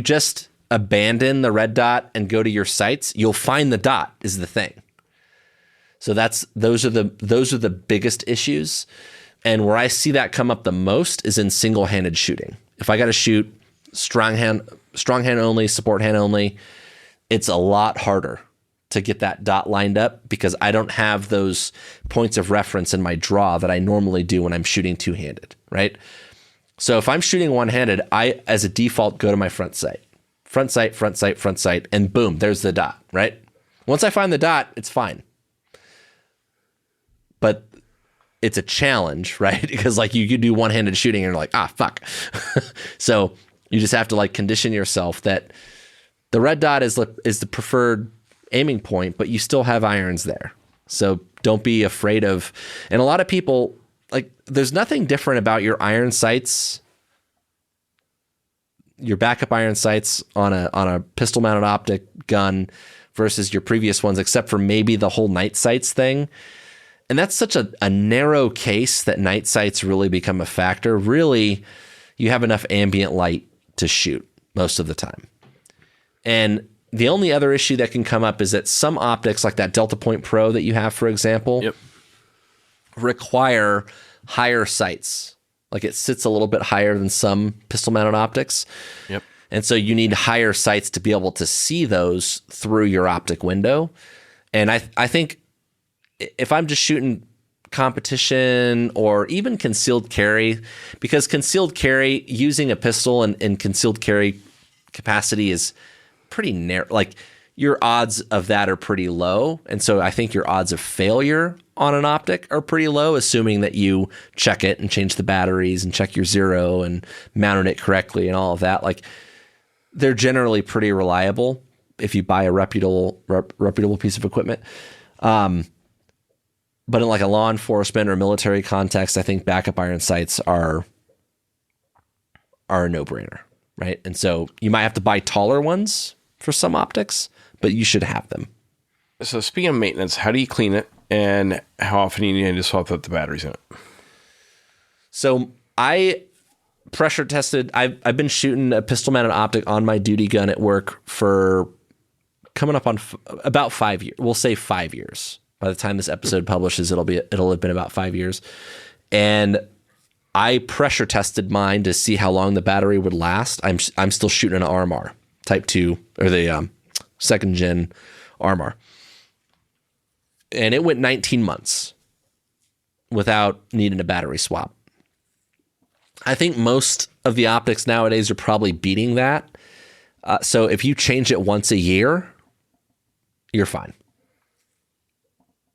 just abandon the red dot and go to your sights, you'll find the dot is the thing. So those are the biggest issues. And where I see that come up the most is in single-handed shooting. If I got to shoot strong hand only, support hand only, it's a lot harder to get that dot lined up because I don't have those points of reference in my draw that I normally do when I'm shooting two-handed, right? So if I'm shooting one-handed, I, as a default, go to my front sight. Front sight, front sight, front sight, and boom, there's the dot, right? Once I find the dot, it's fine. But it's a challenge, right? Because like you do one-handed shooting and you're like, fuck. So you just have to like condition yourself that the red dot is the preferred aiming point, but you still have irons there. So don't be afraid of, and a lot of people, like there's nothing different about your iron sights, your backup iron sights on a pistol mounted optic gun versus your previous ones, except for maybe the whole night sights thing. And that's such a narrow case that night sights really become a factor. Really, you have enough ambient light to shoot most of the time. And the only other issue that can come up is that some optics, like that Delta Point Pro that you have, for example, require higher sights. Like it sits a little bit higher than some pistol mounted optics. Yep. And so you need higher sights to be able to see those through your optic window. And I think if I'm just shooting competition or even concealed carry, because concealed carry, using a pistol and concealed carry capacity is pretty narrow. Like your odds of that are pretty low. And so I think your odds of failure on an optic are pretty low, assuming that you check it and change the batteries and check your zero and mounted it correctly and all of that. Like they're generally pretty reliable if you buy a reputable piece of equipment. But in like a law enforcement or military context, I think backup iron sights are a no-brainer, right? And so you might have to buy taller ones for some optics, but you should have them. So speaking of maintenance, how do you clean it, and how often do you need to swap out the batteries in it? So I pressure tested. I've been shooting a pistol-mounted optic on my duty gun at work for coming up on about 5 years. We'll say 5 years. By the time this episode publishes, it'll have been about 5 years. And I pressure tested mine to see how long the battery would last. I'm still shooting an RMR Type 2 or the second gen RMR. And it went 19 months without needing a battery swap. I think most of the optics nowadays are probably beating that. So if you change it once a year, you're fine.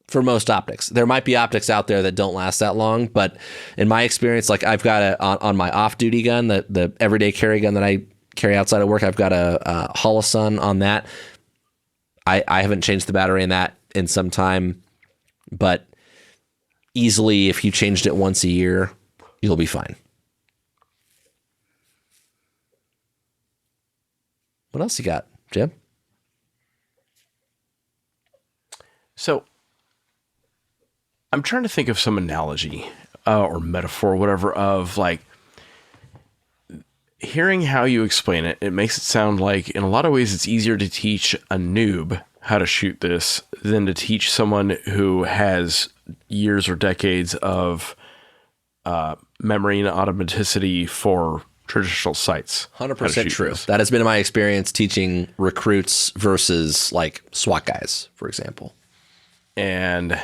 For most optics. There might be optics out there that don't last that long, but in my experience, like I've got on my off-duty gun, the everyday carry gun that I carry outside of work, I've got a Holosun on that. I haven't changed the battery in that in some time, but easily if you changed it once a year, you'll be fine. What else you got, Jim? So I'm trying to think of some analogy or metaphor, whatever, of like hearing how you explain it. It makes it sound like in a lot of ways it's easier to teach a noob how to shoot this than to teach someone who has years or decades of memory and automaticity for traditional sights. 100% true. That has been my experience teaching recruits versus like SWAT guys, for example. And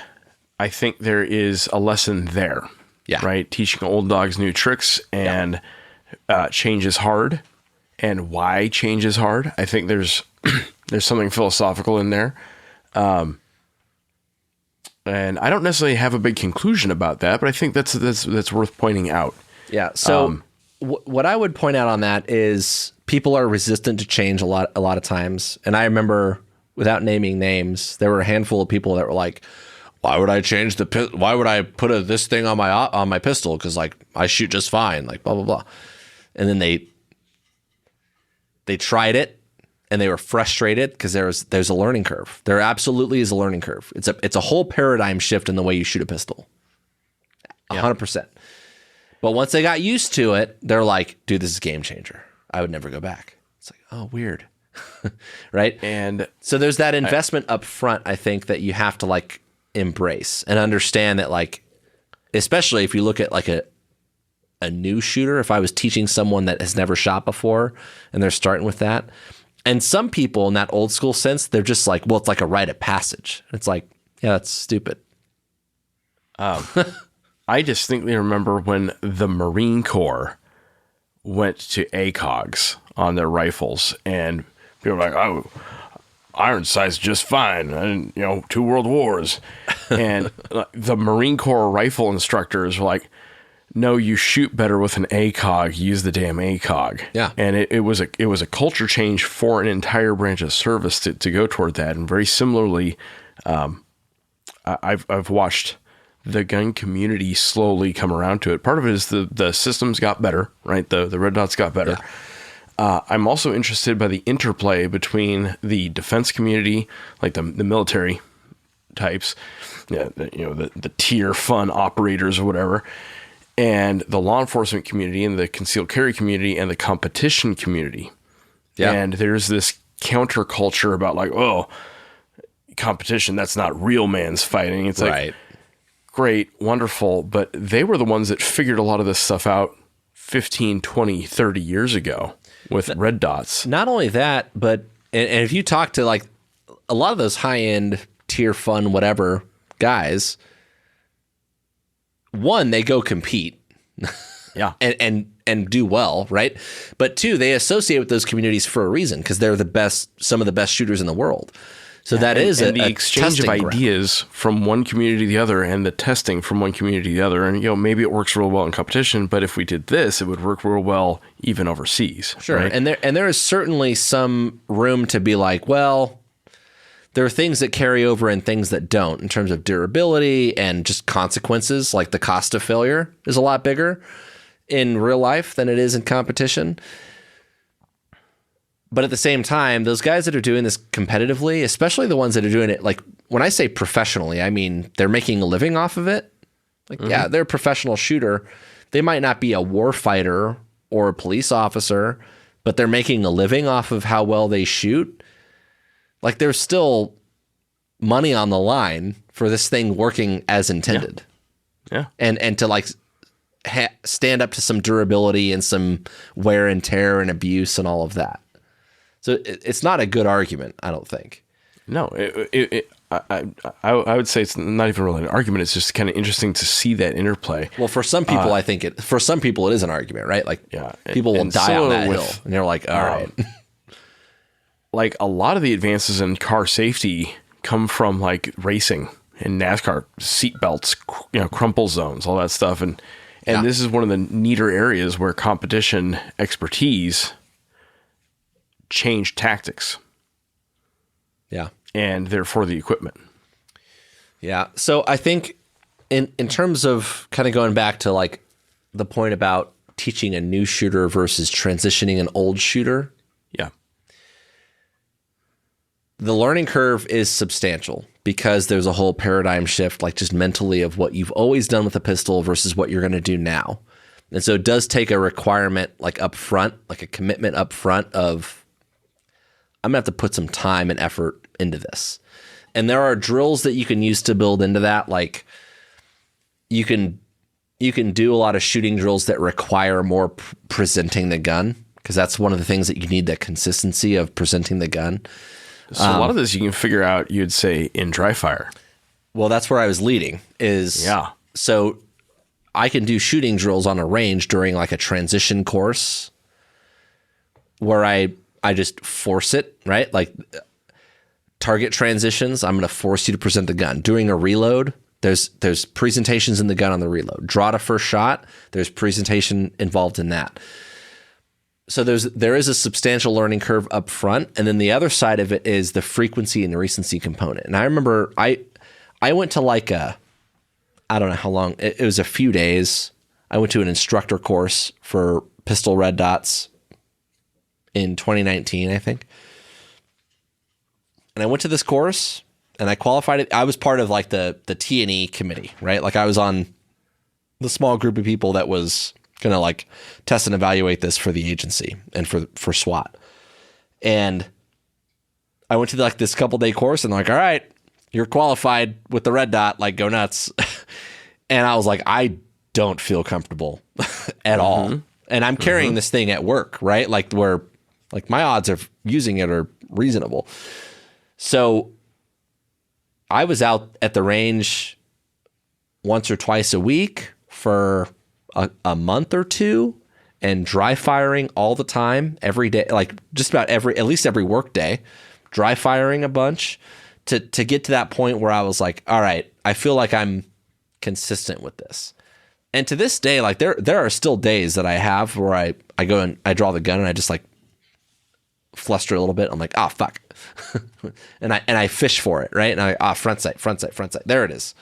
I think there is a lesson there. Yeah. Right? Teaching old dogs new tricks, and change is hard, and why change is hard. I think there's something philosophical in there. And I don't necessarily have a big conclusion about that, but I think that's worth pointing out. Yeah. So what I would point out on that is people are resistant to change a lot of times. And I remember, without naming names, there were a handful of people that were like, why would I why would I put this thing on my pistol? Because like I shoot just fine, like blah, blah, blah. And then they tried it and they were frustrated because there's a learning curve. There absolutely is a learning curve. It's a whole paradigm shift in the way you shoot a pistol. 100%. But once they got used to it, they're like, dude, this is a game changer. I would never go back. It's like, oh, weird. Right? And so there's that investment up front, I think, that you have to like embrace and understand that, like, especially if you look at like a new shooter, if I was teaching someone that has never shot before and they're starting with that, and some people in that old school sense, they're just like, well, it's like a rite of passage. It's like, yeah, that's stupid. I distinctly remember when the Marine Corps went to ACOGs on their rifles, and people were like, oh, iron sight's just fine. And, 2 world wars. And the Marine Corps rifle instructors were like, no, you shoot better with an ACOG. Use the damn ACOG. Yeah. And it was a culture change for an entire branch of service to go toward that. And very similarly, I've watched the gun community slowly come around to it. Part of it is the systems got better, right? The red dots got better. Yeah. I'm also interested by the interplay between the defense community, like the military types, the tier fun operators or whatever, and the law enforcement community and the concealed carry community and the competition community. Yeah. And there's this counterculture about like, oh, competition, that's not real man's fighting. It's like, great, wonderful, but they were the ones that figured a lot of this stuff out 15, 20, 30 years ago with red dots. Not only that, but and if you talk to like a lot of those high-end tier fun whatever guys, one, they go compete. Yeah. and do well, right? But two, they associate with those communities for a reason because they're some of the best shooters in the world. So that is the exchange of ideas from one community to the other, and the testing from one community to the other. And maybe it works real well in competition, but if we did this, it would work real well even overseas. Sure, right? and there is certainly some room to be like, well, there are things that carry over and things that don't in terms of durability and just consequences. Like the cost of failure is a lot bigger in real life than it is in competition. But at the same time, those guys that are doing this competitively, especially the ones that are doing it, like when I say professionally, I mean they're making a living off of it. Like, yeah, they're a professional shooter. They might not be a war fighter or a police officer, but they're making a living off of how well they shoot. Like there's still money on the line for this thing working as intended. Yeah. And to like stand up to some durability and some wear and tear and abuse and all of that. So it's not a good argument, I don't think. No, I would say it's not even really an argument. It's just kind of interesting to see that interplay. Well, for some people, I think it is an argument, right? Like people will die on that hill, and they're like, all right. Like a lot of the advances in car safety come from like racing and NASCAR, seat belts, crumple zones, all that stuff, and this is one of the neater areas where competition expertise change tactics. Yeah. And therefore the equipment. Yeah. So I think in terms of kind of going back to like the point about teaching a new shooter versus transitioning an old shooter. Yeah. The learning curve is substantial because there's a whole paradigm shift, like just mentally of what you've always done with a pistol versus what you're going to do now. And so it does take a requirement like up front, like a commitment up front of, I'm going to have to put some time and effort into this. And there are drills that you can use to build into that. Like you can you can do a lot of shooting drills that require more presenting the gun, because that's one of the things that you need, that consistency of presenting the gun. So a lot of this you can figure out, you'd say, in dry fire. Well, that's where I was leading is, so I can do shooting drills on a range during like a transition course where I just force it, right? Like target transitions, I'm going to force you to present the gun. Doing a reload, there's presentations in the gun on the reload. Draw to first shot, there's presentation involved in that. So there is a substantial learning curve up front, and then the other side of it is the frequency and recency component. And I remember I went to like I don't know how long, it was a few days. I went to an instructor course for pistol red dots in 2019, I think. And I went to this course and I qualified it. I was part of like the T&E committee, right? Like I was on the small group of people that was going to like test and evaluate this for the agency and for SWAT. And I went to like this couple day course and like, all right, you're qualified with the red dot, like go nuts. And I was like, I don't feel comfortable at all. And I'm carrying this thing at work, right? Like where like my odds of using it are reasonable. So I was out at the range once or twice a week for a month or two and dry firing all the time, every day, like just about at least every work day, dry firing a bunch to get to that point where I was like, all right, I feel like I'm consistent with this. And to this day, like there are still days that I have where I go and I draw the gun and I just like fluster a little bit. I'm like, oh fuck. and I fish for it, right? And I front sight. There it is.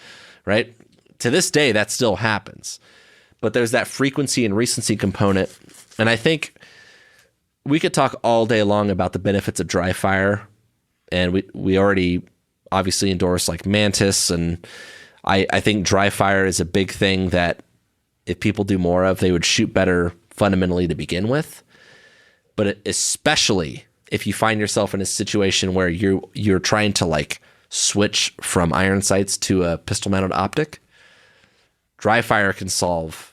Right? To this day, that still happens. But there's that frequency and recency component. And I think we could talk all day long about the benefits of dry fire. And we already obviously endorse like Mantis, and I think dry fire is a big thing that if people do more of, they would shoot better fundamentally to begin with. But especially if you find yourself in a situation where you're trying to like switch from iron sights to a pistol mounted optic, dry fire can solve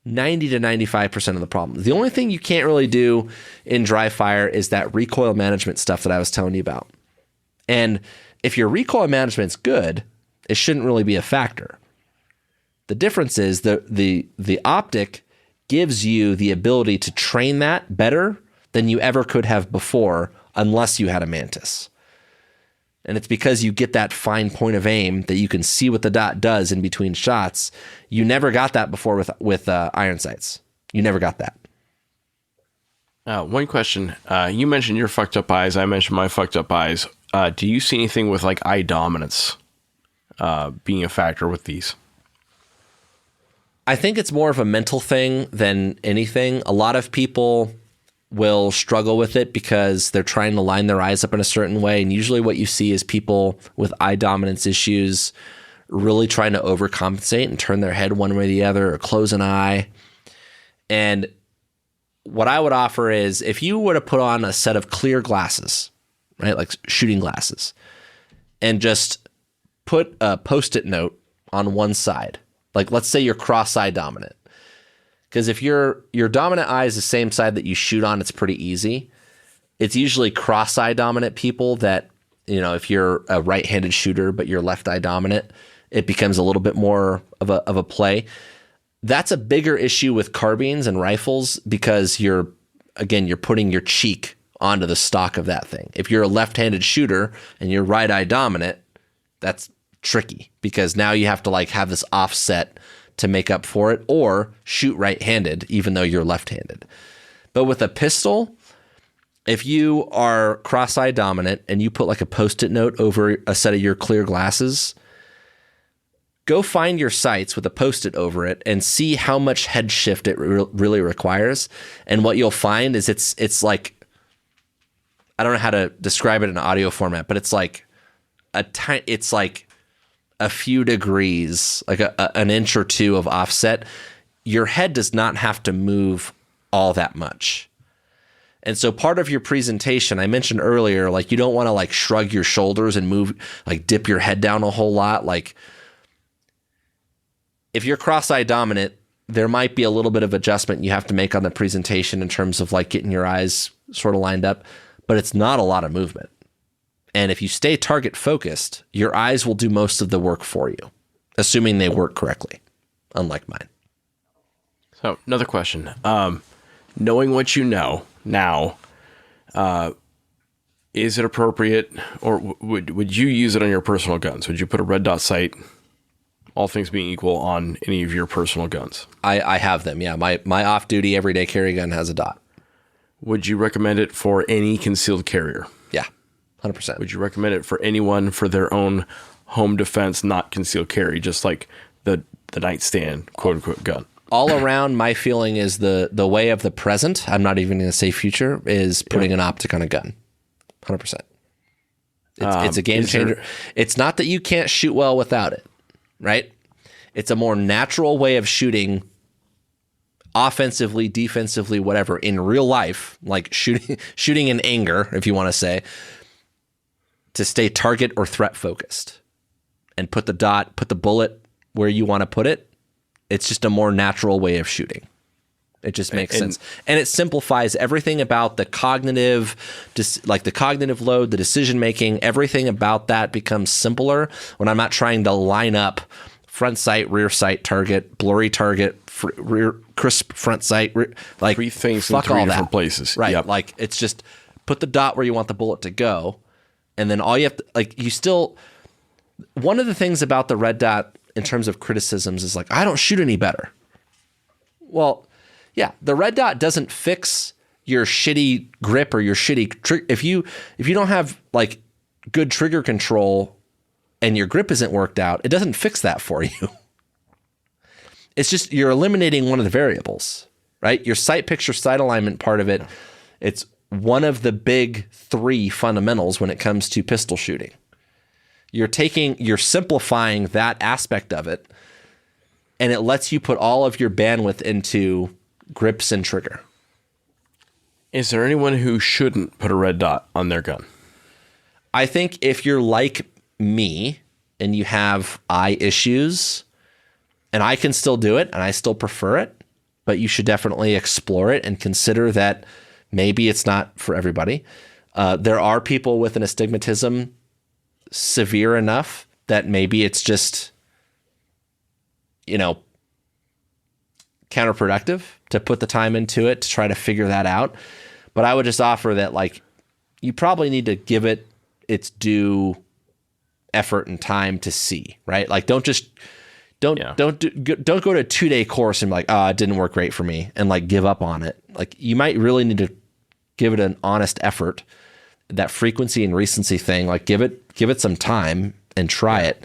90 to 95% of the problem. The only thing you can't really do in dry fire is that recoil management stuff that I was telling you about. And if your recoil management's good, it shouldn't really be a factor. The difference is the optic gives you the ability to train that better than you ever could have before, unless you had a Mantis. And it's because you get that fine point of aim that you can see what the dot does in between shots. You never got that before with iron sights. You never got that. One question. You mentioned your fucked up eyes. I mentioned my fucked up eyes. Do you see anything with like eye dominance being a factor with these? I think it's more of a mental thing than anything. A lot of people will struggle with it because they're trying to line their eyes up in a certain way. And usually what you see is people with eye dominance issues really trying to overcompensate and turn their head one way or the other or close an eye. And what I would offer is if you were to put on a set of clear glasses, right, like shooting glasses, and just put a Post-it note on one side, like let's say you're cross-eye dominant. Because if your dominant eye is the same side that you shoot on, it's pretty easy. It's usually cross-eye dominant people that, you know, if you're a right-handed shooter but you're left-eye dominant, it becomes a little bit more of a play. That's a bigger issue with carbines and rifles because you're putting your cheek onto the stock of that thing. If you're a left-handed shooter and you're right-eye dominant, that's tricky because now you have to like have this offset to make up for it, or shoot right-handed, even though you're left-handed. But with a pistol, if you are cross-eye dominant and you put like a Post-it note over a set of your clear glasses, go find your sights with a Post-it over it and see how much head shift it really requires. And what you'll find is it's like, I don't know how to describe it in audio format, but it's like a few degrees, like an inch or two of offset. Your head does not have to move all that much. And so part of your presentation, I mentioned earlier, like you don't want to like shrug your shoulders and move, like dip your head down a whole lot. Like if you're cross-eye dominant, there might be a little bit of adjustment you have to make on the presentation in terms of like getting your eyes sort of lined up, but it's not a lot of movement. And if you stay target focused, your eyes will do most of the work for you, assuming they work correctly, unlike mine. So another question, knowing what you know now, is it appropriate, or would you use it on your personal guns? Would you put a red dot sight, all things being equal, on any of your personal guns? I have them, yeah. My off-duty everyday carry gun has a dot. Would you recommend it for any concealed carrier? Yeah, 100%. Would you recommend it for anyone for their own home defense, not concealed carry, just like the nightstand, quote-unquote, gun? All around, my feeling is the way of the present, I'm not even going to say future, is putting an optic on a gun. 100%. It's a game changer. It's not that you can't shoot well without it, right? It's a more natural way of shooting offensively, defensively, whatever, in real life, like shooting in anger, if you want to say, to stay target or threat focused and put the bullet where you want to put it. It's just a more natural way of shooting. It just makes sense. And it simplifies everything about the cognitive, like the cognitive load, the decision making, everything about that becomes simpler when I'm not trying to line up front sight, rear sight, target, blurry target, rear crisp front sight, like three things fuck in three all different that. places. Right. Yep. Like it's just put the dot where you want the bullet to go. And then all you have to, like, you still, one of the things about the red dot in terms of criticisms is like, I don't shoot any better. Well, yeah, the red dot doesn't fix your shitty grip or your shitty trigger. If you don't have like good trigger control and your grip isn't worked out, it doesn't fix that for you. It's just you're eliminating one of the variables, right? Your sight picture, sight alignment part of it, it's one of the big three fundamentals when it comes to pistol shooting. You're simplifying that aspect of it, and it lets you put all of your bandwidth into grips and trigger. Is there anyone who shouldn't put a red dot on their gun? I think if you're like me and you have eye issues, and I can still do it and I still prefer it, but you should definitely explore it and consider that maybe it's not for everybody. There are people with an astigmatism severe enough that maybe it's just, counterproductive to put the time into it to try to figure that out. But I would just offer that, like, you probably need to give it its due effort and time to see, right? Like, don't go to a 2-day course and be like, it didn't work great for me, and like give up on it. Like, you might really need to give it an honest effort. That frequency and recency thing, like give it some time and try it.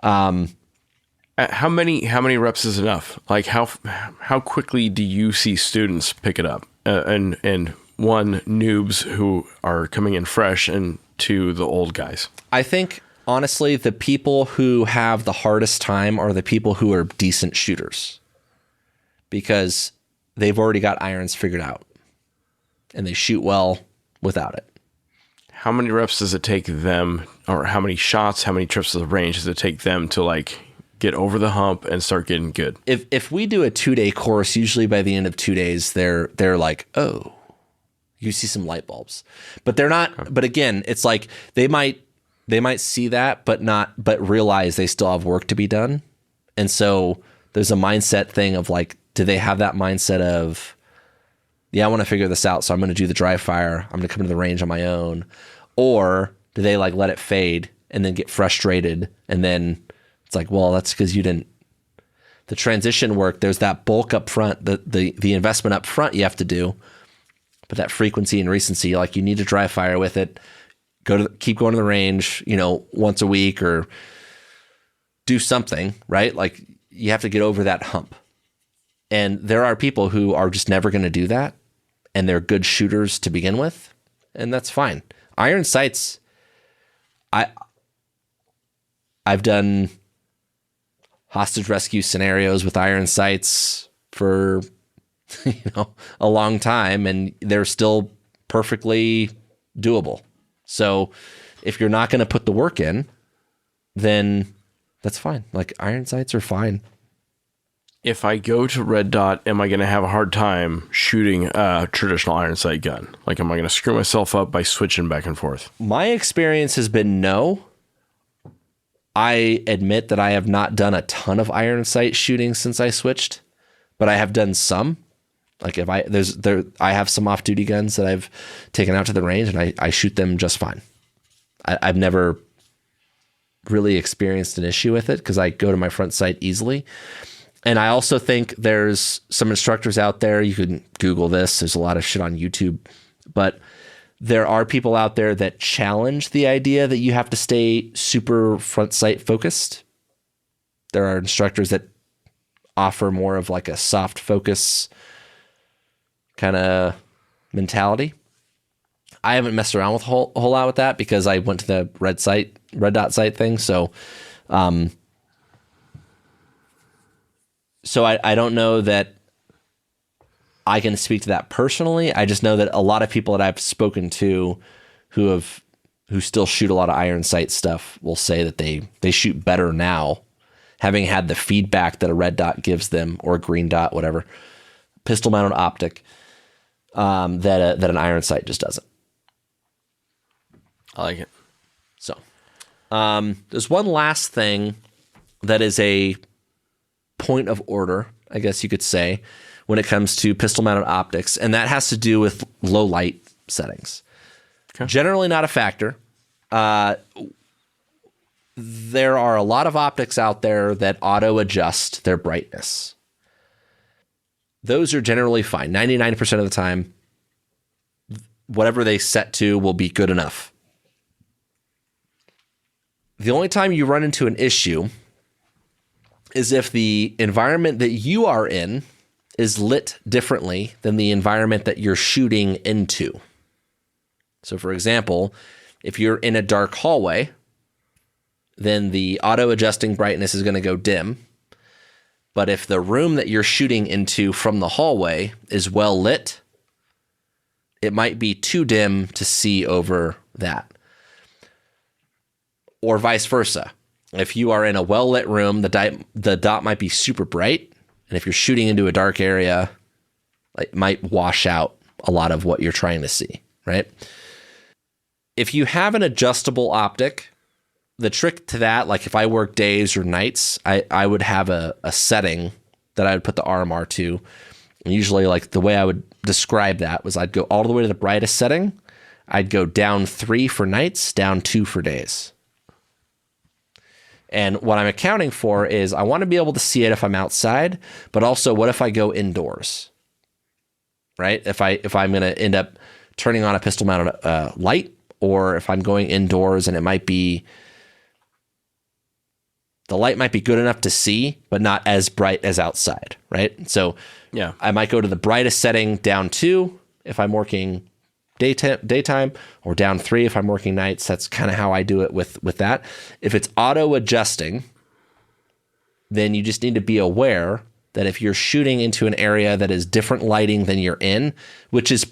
How many reps is enough? Like how quickly do you see students pick it up? And one, noobs who are coming in fresh, and two, the old guys. I think honestly, the people who have the hardest time are the people who are decent shooters, because they've already got irons figured out and they shoot well without it. How many reps does it take them, or how many shots, how many trips to the range does it take them to like get over the hump and start getting good? If we do a 2-day course, usually by the end of 2 days, they're like, oh, you see some light bulbs, but they're not. Okay. But again, it's like they might see that, but realize they still have work to be done. And so there's a mindset thing of like, do they have that mindset of, yeah, I want to figure this out, so I'm going to do the dry fire. I'm going to come to the range on my own. Or do they like let it fade and then get frustrated? And then it's like, well, that's because you didn't. The transition work, there's that bulk up front, the investment up front you have to do. But that frequency and recency, like you need to dry fire with it. Keep going to the range, once a week, or do something, right? Like you have to get over that hump. And there are people who are just never going to do that, and they're good shooters to begin with, and that's fine. Iron sights, I've done hostage rescue scenarios with iron sights for a long time, and they're still perfectly doable. So if you're not going to put the work in, then that's fine. Like iron sights are fine. If I go to red dot, am I going to have a hard time shooting a traditional iron sight gun? Like, am I going to screw myself up by switching back and forth? My experience has been no. I admit that I have not done a ton of iron sight shooting since I switched, but I have done some. Like if I have some off-duty guns that I've taken out to the range, and I shoot them just fine. I've never really experienced an issue with it because I go to my front sight easily. And I also think there's some instructors out there. You can Google this. There's a lot of shit on YouTube, but there are people out there that challenge the idea that you have to stay super front sight focused. There are instructors that offer more of like a soft focus kind of mentality. I haven't messed around with a whole lot with that because I went to the red dot sight thing. So, I don't know that I can speak to that personally. I just know that a lot of people that I've spoken to who still shoot a lot of iron sight stuff will say that they shoot better now, having had the feedback that a red dot gives them, or a green dot, whatever, pistol mounted optic, that an iron sight just doesn't. I like it. So, there's one last thing that is a point of order, I guess you could say, when it comes to pistol mounted optics, and that has to do with low light settings. Okay. Generally not a factor. There are a lot of optics out there that auto adjust their brightness. Those are generally fine. 99% of the time, whatever they set to will be good enough. The only time you run into an issue is if the environment that you are in is lit differently than the environment that you're shooting into. So for example, if you're in a dark hallway, then the auto-adjusting brightness is going to go dim. But if the room that you're shooting into from the hallway is well lit, it might be too dim to see over that. Or vice versa. If you are in a well-lit room, the dot might be super bright, and if you're shooting into a dark area, it might wash out a lot of what you're trying to see, right? If you have an adjustable optic, the trick to that, like if I work days or nights, I would have a setting that I would put the RMR to. And usually, like the way I would describe that was I'd go all the way to the brightest setting. I'd go down 3 for nights, down 2 for days. And what I'm accounting for is I want to be able to see it if I'm outside, but also what if I go indoors, right? If I'm going to end up turning on a pistol mounted light, or if I'm going indoors and the light might be good enough to see, but not as bright as outside, right? So yeah, I might go to the brightest setting down 2 if I'm working daytime, or down 3 if I'm working nights. That's kind of how I do it with that. If it's auto adjusting, then you just need to be aware that if you're shooting into an area that is different lighting than you're in, which is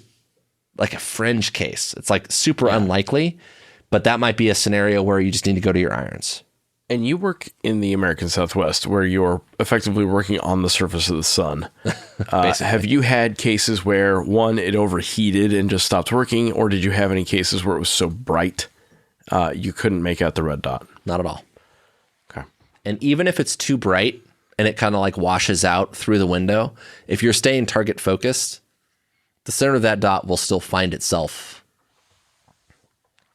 like a fringe case, it's like super unlikely, but that might be a scenario where you just need to go to your irons. And you work in the American Southwest, where you're effectively working on the surface of the sun. Have you had cases where, one, it overheated and just stopped working, or did you have any cases where it was so bright you couldn't make out the red dot? Not at all. Okay. And even if it's too bright and it kind of like washes out through the window, if you're staying target focused, the center of that dot will still find itself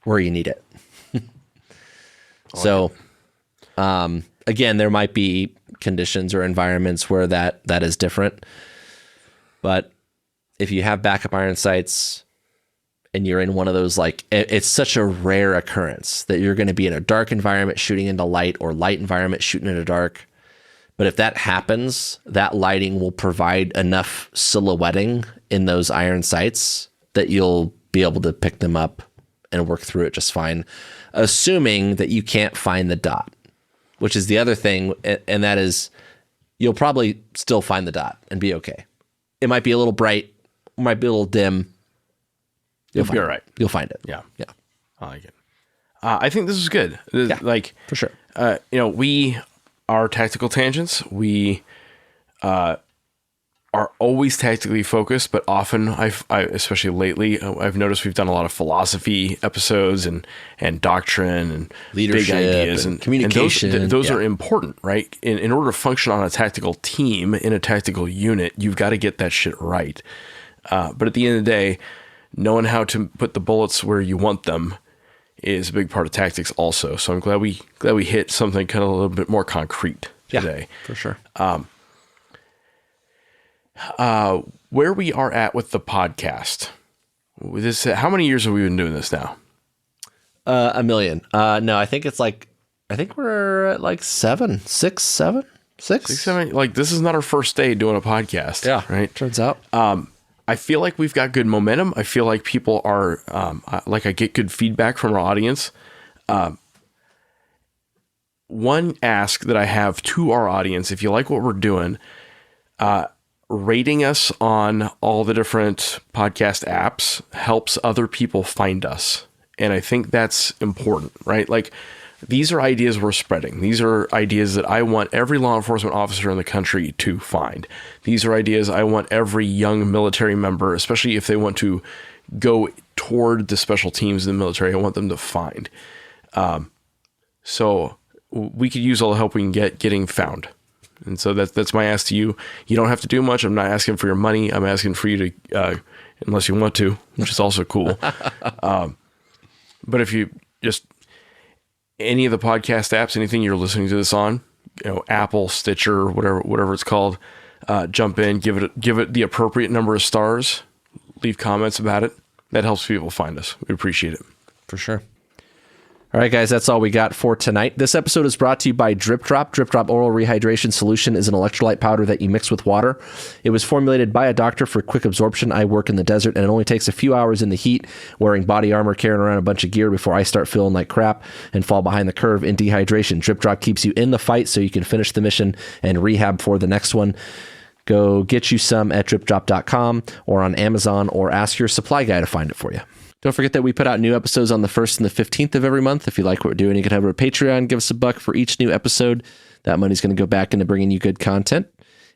where you need it. So... again, there might be conditions or environments where that is different, but if you have backup iron sights and you're in one of those, like, it's such a rare occurrence that you're going to be in a dark environment shooting into light, or light environment shooting into dark. But if that happens, that lighting will provide enough silhouetting in those iron sights that you'll be able to pick them up and work through it just fine, assuming that you can't find the dot. Which is the other thing, and that is you'll probably still find the dot and be okay. It might be a little bright, it might be a little dim. You'll be all right. You'll find it. Yeah. I like it. I think this is good. Yeah, like, for sure. We are Tactical Tangents. We are always tactically focused, but often I especially lately, I've noticed we've done a lot of philosophy episodes and doctrine and Leadership, big ideas and communication. And those are important, right? In order to function on a tactical team, in a tactical unit, you've got to get that shit right. But at the end of the day, knowing how to put the bullets where you want them is a big part of tactics also. So I'm glad we hit something kind of a little bit more concrete today. Yeah, for sure. Where we are at with the podcast. How many years have we been doing this now? 1 million. No, I think we're at like 6, 7. Like, this is not our first day doing a podcast. Yeah, right. Turns out. I feel like we've got good momentum. I feel like people are I get good feedback from our audience. One ask that I have to our audience, if you like what we're doing, rating us on all the different podcast apps helps other people find us. And I think that's important, right? Like, these are ideas we're spreading. These are ideas that I want every law enforcement officer in the country to find. These are ideas I want every young military member, especially if they want to go toward the special teams in the military, I want them to find. So we could use all the help we can get getting found. And so that's my ask to you. You don't have to do much. I'm not asking for your money. I'm asking for you to, unless you want to, which is also cool. But if you just, any of the podcast apps, anything you're listening to this on, Apple, Stitcher, whatever it's called, jump in, give it the appropriate number of stars, leave comments about it. That helps people find us. We appreciate it. For sure. All right, guys, that's all we got for tonight. This episode is brought to you by Drip Drop. Drip Drop Oral Rehydration Solution is an electrolyte powder that you mix with water. It was formulated by a doctor for quick absorption. I work in the desert, and it only takes a few hours in the heat, wearing body armor, carrying around a bunch of gear before I start feeling like crap and fall behind the curve in dehydration. Drip Drop keeps you in the fight so you can finish the mission and rehab for the next one. Go get you some at dripdrop.com or on Amazon, or ask your supply guy to find it for you. Don't forget that we put out new episodes on the 1st and the 15th of every month. If you like what we're doing, you can head over to Patreon, give us $1 for each new episode. That money's going to go back into bringing you good content.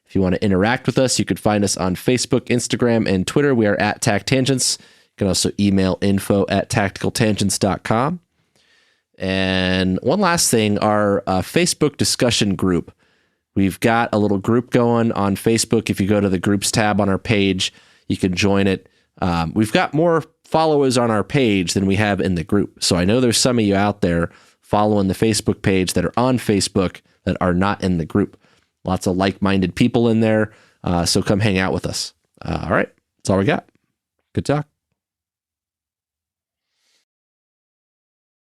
If you want to interact with us, you could find us on Facebook, Instagram, and Twitter. We are at TacTangents. You can also email info@tacticaltangents.com. And one last thing, our Facebook discussion group. We've got a little group going on Facebook. If you go to the groups tab on our page, you can join it. We've got more followers on our page than we have in the group. So I know there's some of you out there following the Facebook page that are on Facebook that are not in the group. Lots of like-minded people in there. So come hang out with us. All right. That's all we got. Good talk.